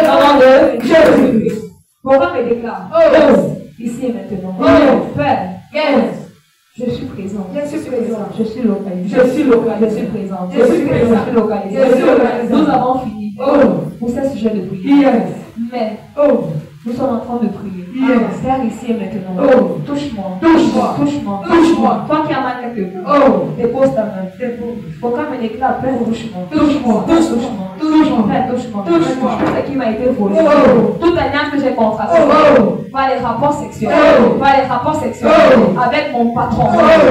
Avant de Jésus-Christ. Pourquoi me déclare ici et maintenant. Père, je suis présent. Je suis présent. Je suis localisé. Je suis localisé. Je suis présent. Je suis présent. Je suis localisé. Nous avons fini pour ce sujet de prière. Mais nous sommes en train de prier. Père, ici et maintenant. Touche-moi. Touche-moi. Touche-moi. Touche-moi. Toi qui as mal quelque part. Dépose ta main. Pourquoi me déclare, Père, touche-moi. Touche-moi. Touche-moi. Touche-moi. Père, touche-moi. Touche-moi. Tout ce qui m'a été volé. Toute alliance que j'ai contractée. Par les rapports sexuels. Par les rapports sexuels. Avec mon patron.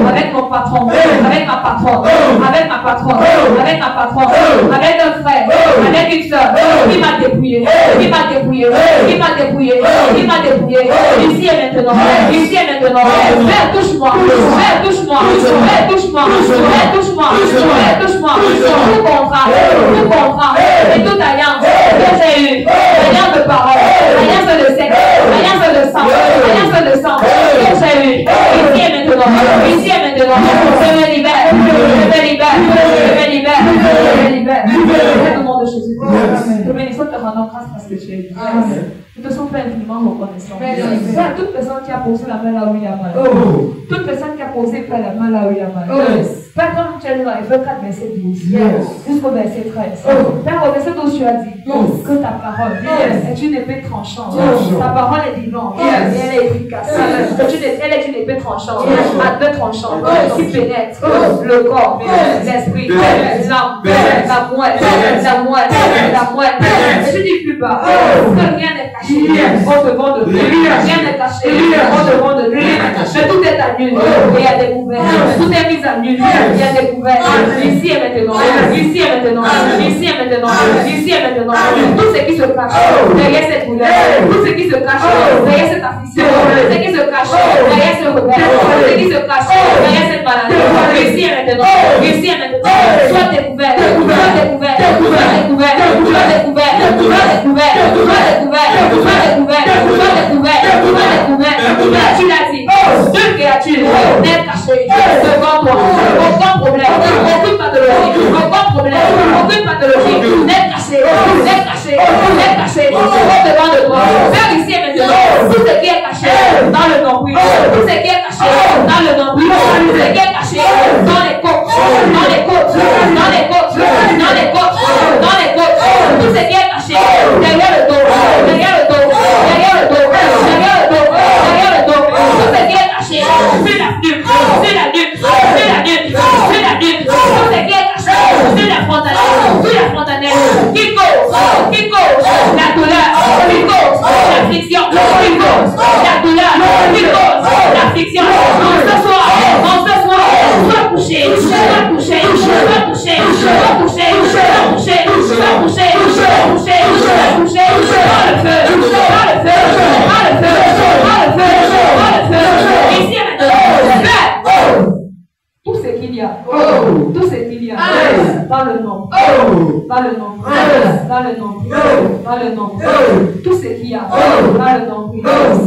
Avec mon patron. Avec ma patronne. Avec ma patronne. Avec ma patronne. Avec un frère. Avec une soeur. Qui m'a dépouillé. Qui m'a dépouillé. Qui m'a dépouillé. Qui m'a dépouillé. Ici et maintenant. Ici et maintenant. Père, touche-moi. Père, touche-moi. Père, touche-moi. Père, touche-moi. Père, touche-moi. Tout contrat. Tout contrat. Et toute alliance que j'ai eue. Alliance de parole. Alliance de sexe. Alliance de sang. Alliance de sang. Que j'ai eue. Ici et maintenant. Ici et maintenant. Je me libère. Je me libère. Je me libère. Je me libère. Au nom de Jésus. Je bénis te rendant grâce parce que tu es là. Nous te sommes infiniment reconnaissants. Père, toute personne qui a posé la main là où il y a mal. Toute personne qui a posé la main là où il y a mal. Père, comme tu es là, Hébreux 4, verset 12. Jusqu'au verset 13. Père, au verset 12, tu as dit que ta parole est une épée tranchante. Ta parole est vivante et elle est efficace. Elle est une épée tranchante, à deux tranchants, qui pénètre le corps, l'esprit, l'âme, la moelle, la moelle. Et je dis plus bas que rien n'est caché au-devant de lui. Rien n'est caché au-devant de lui. Mais tout est à nu et à découvert. Tout est mis à nu et à découvert. Ici et maintenant. Ici et maintenant. Ici et maintenant. Ici et maintenant. Tout ce qui se cache derrière cette douleur. Tout ce qui se cache derrière cette affliction. Tout ce qui se cache derrière ce rebelle. Tout ce qui se cache derrière cette maladie. Ici et maintenant. Ici et maintenant. Sois découvert. Sois découvert. Sois découvert. Sois découvert. Sois découvert. Sois découvert. Sois découvert. Sois découvert. Sois découvert. Tu l'as dit. Deux créatures n'est cachée devant toi. Aucun problème. Aucune pathologie. Aucun problème. Aucune pathologie n'est cachée. N'est cachée. N'est cachée au-devant de toi. Père, ici et maintenant. Tout ce qui est caché dans le nombril. Tout ce qui est caché dans le nombril. Tout ce qui est caché dans les côtes. Dans les côtes. Dans les côtes. Dans les côtes. Dans les côtes. Tout ce qui est caché derrière le dos. Derrière le dos. Derrière le dos. Derrière le dos. Derrière le dos. Tout ce qui est caché sur la nuque. Sur la nuque. Sur la nuque. Sur la nuque. Tout ce qui est caché sur la frontanelle. Sur la frontanelle. Qui cause la douleur. Qui cause l'affliction. Qui cause la douleur. Qui cause l'affliction. Ce soir. Sois couché. Sois couché. Sois couché. Sois couché. Sois couché. Sois couché. Sois couché. Sois couché. Dans le feu. Dans le feu. Dans le feu. Dans le feu. Dans le feu. Ici et maintenant. Tout ce qu'il y a. Tout ce qu'il y a. Dans le nom. Dans le nom. Dans le nom. Dans le nom. Tout ce qu'il y a. Dans le nom.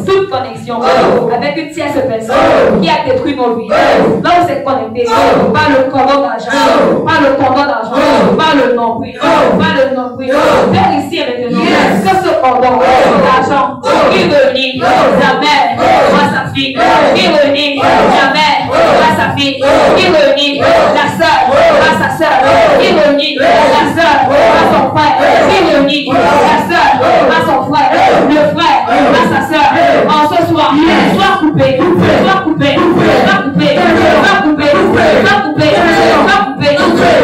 Toute connexion avec une tierce personne qui a détruit nos vies. Là où c'est connecté par le cordon d'argent. Par le cordon d'argent. Par le nom. Par le nom. Vers ici et maintenant. Que ce cordon d'argent qui relie la mère à sa fille. Qui relie la mère à sa fille. Qui relie la soeur à sa soeur. Qui relie la soeur à son frère. Qui relie la soeur à son frère. Le frère à sa soeur. En ce soir, soit coupé. Soit coupé. Soit coupé. Soit coupé. Soit coupé. Soit coupé.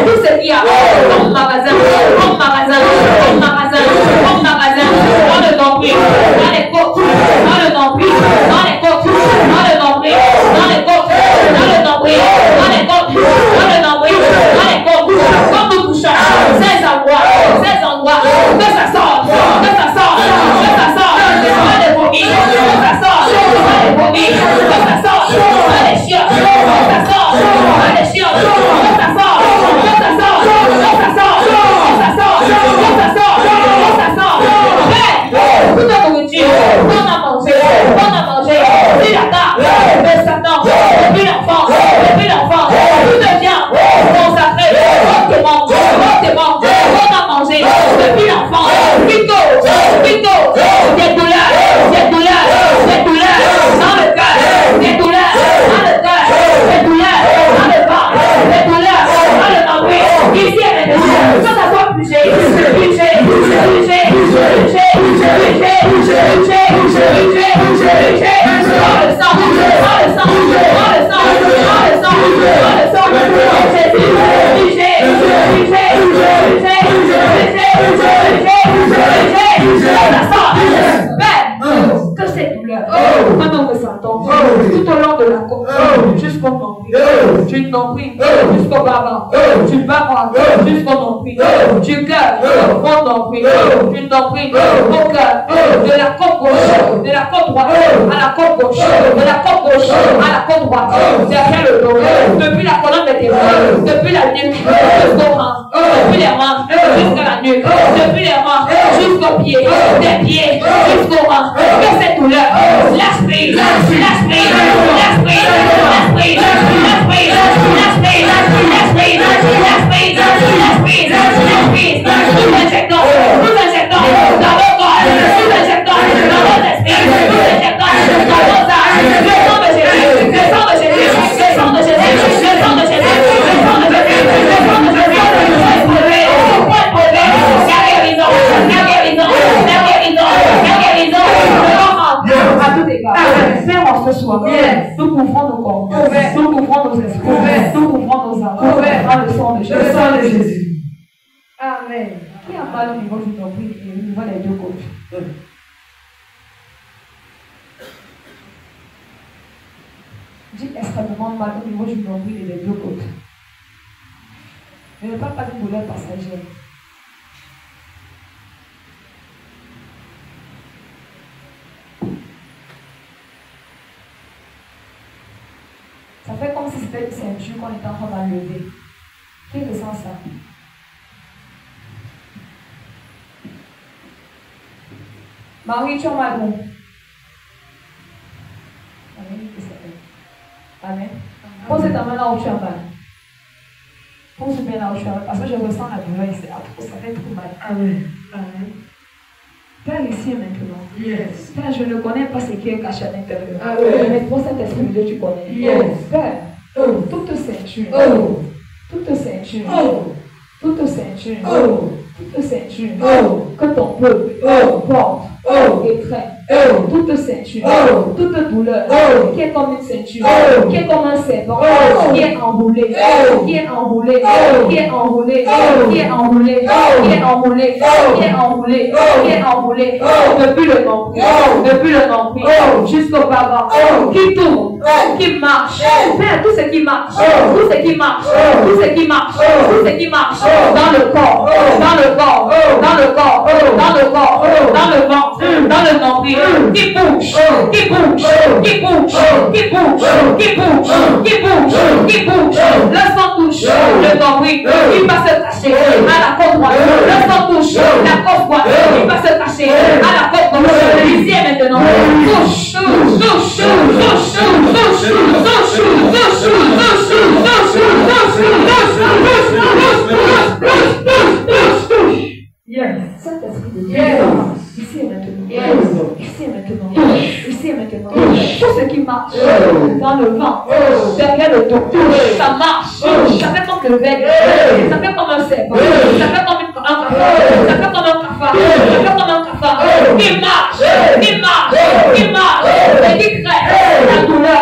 Tout ce qu'il y a dans le magasin. Dans le magasin. Dans le magasin. Dans le magasin. Dans le nombril. Dans les côtes. Dans le nombril. Dans les côtes. Dans le nombril. Dans les côtes. Dans le nombril. Dans les côtes. Tu nombril jusqu'au bas-ventre. Tu bas-ventre jusqu'au nombril. Du cœur au nombril. Du nombril au cœur. De la côte gauche, de la côte droite à la côte gauche, de la côte gauche à la côte droite. Derrière le dos, depuis la colonne vertébrale, depuis la nuque jusqu'au ventre, depuis les mains jusqu'à la nuque, depuis les mains jusqu'aux pieds, des pieds jusqu'au ventre. Que cette douleur, l'esprit, l'esprit, l'esprit, l'esprit, l'esprit, l'esprit, l'esprit, l'esprit, l'esprit, l'esprit, l'esprit, nous injectons dans le corps, nous injectons dans nos esprits, nous injectons dans nos âges, le sang de Jésus, le sang de Jésus, le sang de Jésus, le sang de Jésus, le sang de Jésus, le sang de Jésus, la guérison, la guérison, la guérison, la guérison, à tout égard. Seigneur, ce soir, nous couvrons nos corps, nous couvrons nos esprits, nous couvrons nos âmes, dans le sang de Jésus. Amen. Qui a mal au niveau du nombril et au niveau des deux côtes? Dit extrêmement mal au niveau du nombril et des deux côtes. Je ne parle pas d'une douleur passagère. Ça fait comme si c'était une ceinture qu'on était en train d'enlever. Qui ressent ça? Marie, tu as mal où? Amen. Pose ta main là où tu as mal. Pose bien là où tu as mal. Parce que je ressens la douleur ici. Ça fait trop mal. Amen. Amen. Père, ici et maintenant. Yes. Père, je ne connais pas ce qui est caché à l'intérieur. Amen. Mais pour cet esprit de Dieu, tu connais. Yes. Père, toute ceinture. Toute ceinture. Toute ceinture. Toute ceinture. Que ton peuple porte. Et traîne. Toute ceinture. Toute douleur. Qui est comme une ceinture. Qui est comme un serpent. Qui est enroulé. Qui est enroulé. Qui est enroulé. Qui est enroulé. Qui est enroulé. Qui est enroulé. Qui est enroulé. Depuis le nombril. Depuis le nombril. Jusqu'au bas-ventre. Qui tourne. Qui marche. Père, tout ce qui marche. Tout ce qui marche. Tout ce qui marche. Tout ce qui marche. Dans le corps. Dans le corps. Dans le corps. Dans le corps. Dans le ventre. Dans le nombril. Qui bouge. Qui bouge. Qui bouge. Qui bouge. Qui bouge. Qui bouge. Qui bouge. Le sang touche le nombril. Il va se cacher à la côte droite. Le sang touche la côte droite. Il va se cacher à la côte gauche. Ici et maintenant. Touche. Touche. Touche. Touche. Touche. Touche. Yes. Cet esprit de Dieu. Ici et maintenant. Ici et maintenant. Ici et maintenant. Tout ce qui marche dans le vent, derrière le dos, ça marche. Ça fait comme le bec. Ça fait comme un serpent. Ça fait comme un cafard. Ça fait comme un cafard. Ça fait comme un cafard. Qui marche. Qui marche. Qui marche. Et qui crée la douleur.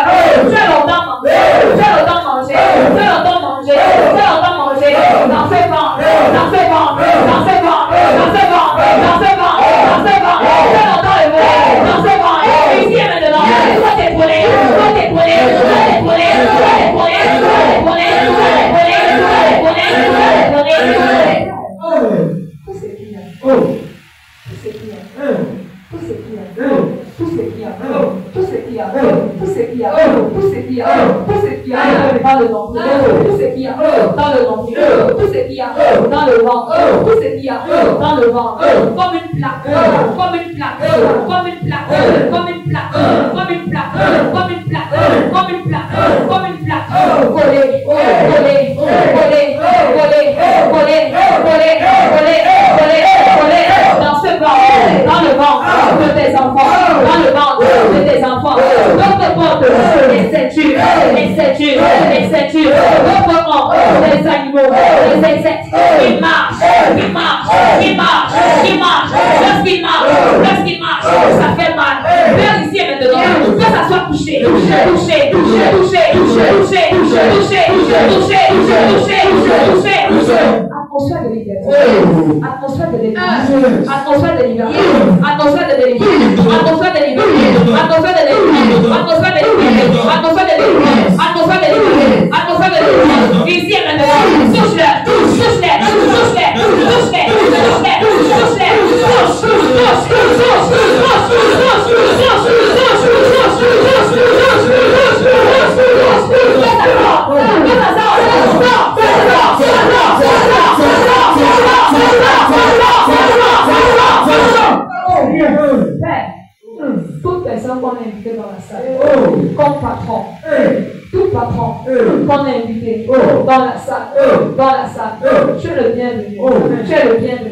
Tu as longtemps mangé. Tu as longtemps mangé. Tu as longtemps mangé. Tu as longtemps mangé. Dans ce vent. Dans ce vent. Dans ce vent. Dans ce vent. Dans ce vent. Dans ce vent. Tu as longtemps levé. Dans ce vent. Ici et maintenant. Toi t'es brûlé. Toi t'es brûlé. Toi t'es brûlé. Toi t'es brûlé. Toi t'es brûlé. Toi t'es brûlé. Toi t'es brûlé. Toi t'es brûlé. Tout ce qu'il y a. Tout ce qu'il y a. Tout ce qu'il y a. Tout ce qu'il y a. Tout ce qu'il y a. Tout ce qu'il y a. Tout ce qu'il y a. Tout ce qu'il y a dans le nombril. Tout ce qu'il y a dans le nombril. Tout ce qu'il y a dans le ventre. Tout ce qu'il y a dans le ventre. Comme une plaque. Comme une plaque. Comme une plaque. Comme une plaque. Comme une plaque. Comme une plaque. Comme une plaque. Comme une plaque. Collé. Collé. Collé. Collé. Collé. Collé. Collé. Collé. Collé. Dans ce ventre. Dans le ventre de tes enfants. Dans le ventre de tes enfants. D'autres portes les ceintures. Les ceintures. Les ceintures. D'autres portes les animaux. Les insectes. Qui marchent. Qui marchent. Qui marchent. Qui marchent. Lorsqu'ils marchent. Lorsqu'ils marchent. Ça fait mal. Père ici et maintenant. Que ça soit touché. Touché. Touché. Touché. Touché. Touché. Touché. Touché. Touché. Touché. Touché. Atmosphère de liberté. Atmosphère de délivrance. Atmosphère de liberté. Atmosphère de délivrance. Atmosphère de liberté. Atmosphère de délivrance. Atmosphère de liberté. Atmosphère de liberté. Atmosphère de liberté. Toute personne qu'on a invitée dans la salle, comme patron, tout patron qu'on a invité dans la salle, tu es le bienvenu, tu es le bienvenu,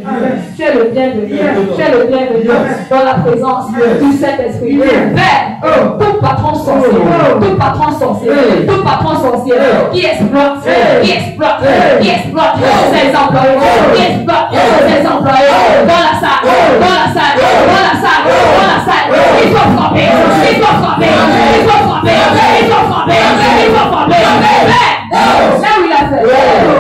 tu es le bienvenu, tu es le bienvenu dans la présence du Saint-Esprit. Père, tout patron sorcier, tout patron sorcier, tout patron sorcier qui exploite ses employés, ses employés dans la salle, il faut frapper, là où il a fait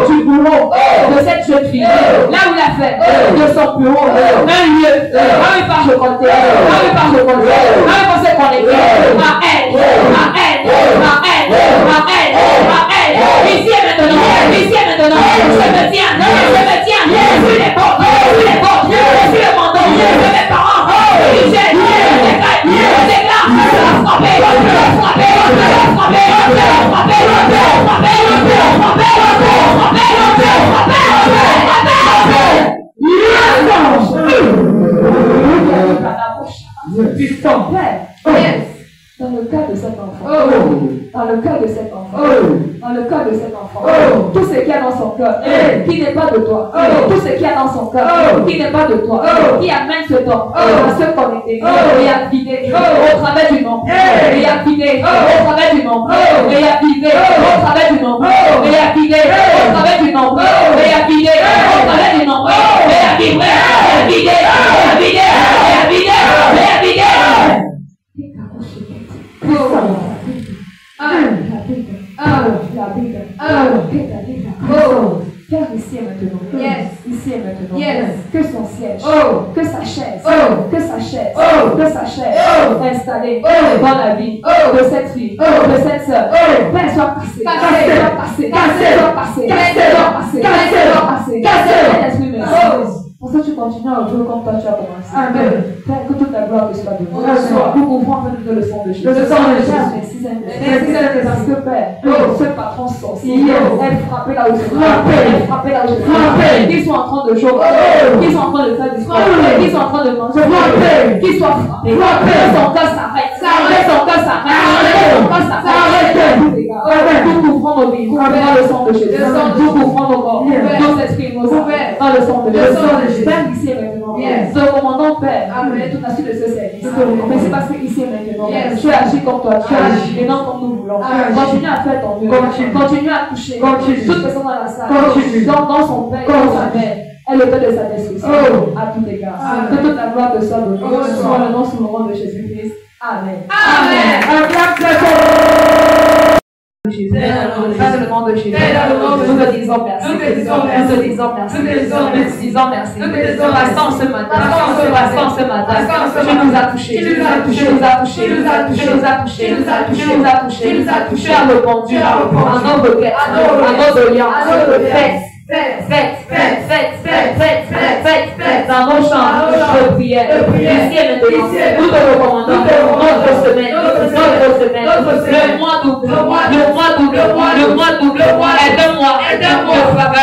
du boulot de cette jeune fille, là où il a fait de son bureau un lieu, là où il part se compter, là où il part se connecter, ma haine, ici et maintenant, je me tiens, sur les portes, sur le manteau, de mes parents, dans le cas de cet enfant, tout ce qu'il y a dans son cœur, qui n'est pas de toi, tout ce qu'il y a dans son cœur, qui n'est pas de toi, qui amène ce temps à se connecter, réactiver au travers du nom, réactiver au travers du nom, réactiver au travers du nom, réactiver au travers du nom, réactiver au travers du nom, réactiver. Père, ici et maintenant. Ici et maintenant. Que son siège, que sa chaise, installée dans la vie de cette fille, de cette soeur, Père, soit cassé. Pour ça, tu continues à jouer comme toi tu as commencé. Amen. Père, que toute la gloire te soit donnée. Nous couvrons de le sang de Jésus. Le sang de Jésus. Merci, parce que Père, ce patron sorcier, elle frappait là où je frappais. Qu'ils sont en train de jouer, qu'ils sont en train de faire du sport, qu'ils sont en train de manger, qu'ils soient frappés. Que son cœur s'arrête. Nous couvrons nos vies dans le sang de Jésus. Nous couvrons nos corps, nos esprits, nos âmes dans le sang de Jésus. Père, ici et maintenant, te commandons, Père, toute la suite de ce service. Mais c'est parce que ici et maintenant, tu agis comme toi, tu agis et non comme nous voulons. Continue à faire ton mieux. Continue à toucher toute personne dans la salle, dans son père, dans sa mère. Elle est le Père de sa destruction à tout égard. Que toute la gloire te soit donnée. Soit le nom sous le nom de Jésus-Christ. Amen. Un clap de Jésus. Dans le nom de Jésus. Nous te disons merci. Nous te disons merci. Passons ce matin. Tu nous as touchés. Tu nous as touchés. À nos pendus, à nos regrets, à nos doléances. Faites dans nos chambres de prière. Ici et maintenant, nous te recommandons notre semaine, le mois d'août, aide-moi de faveur,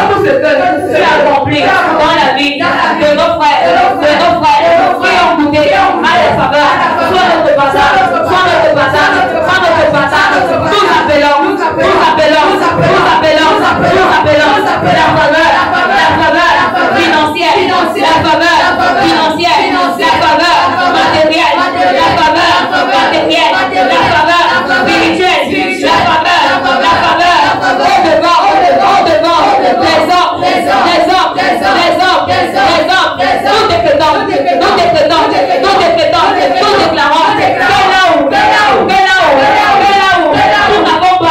tout ce que tu as accompli dans la vie de nos frères qui ont goûté à la faveur, soit notre passage, nous appelons la faveur financière, la faveur matérielle, la faveur spirituelle, la faveur au devant, les hommes, nous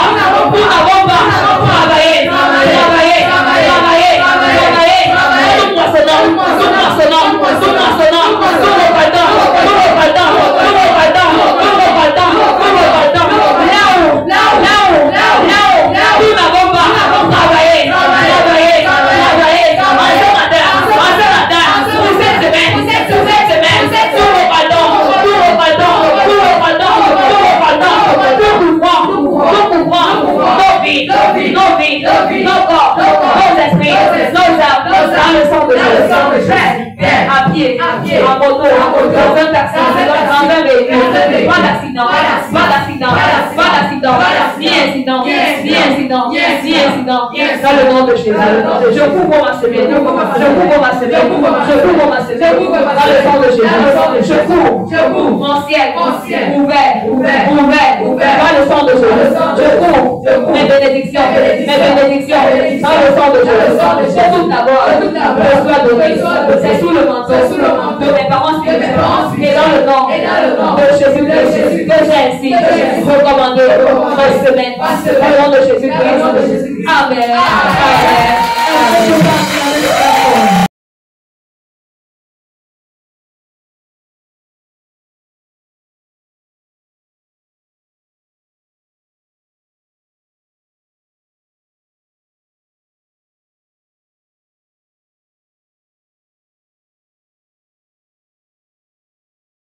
déclarons, nous n'avons pas travaillé, nous moissonnons, nous vie, no corps, nos esprits, nos âmes, dans le sang de Jésus. À pied, en moto, dans un taxi, dans un véhicule, pas d'accident, ni incident, dans le nom de Jésus. Je couvre ma semaine, dans le sang de Jésus. Je couvre mon ciel, ouvert, dans le sang de Jésus. Je couvre mes bénédictions, dans le sang de Jésus. Je couvre d'abord, je sois donné, c'est sous le manteau de mes parents spirituels, et dans le nom de Jésus-Christ, que j'ai ainsi recommandé ma semaine, au nom de Jésus-Christ. Amen.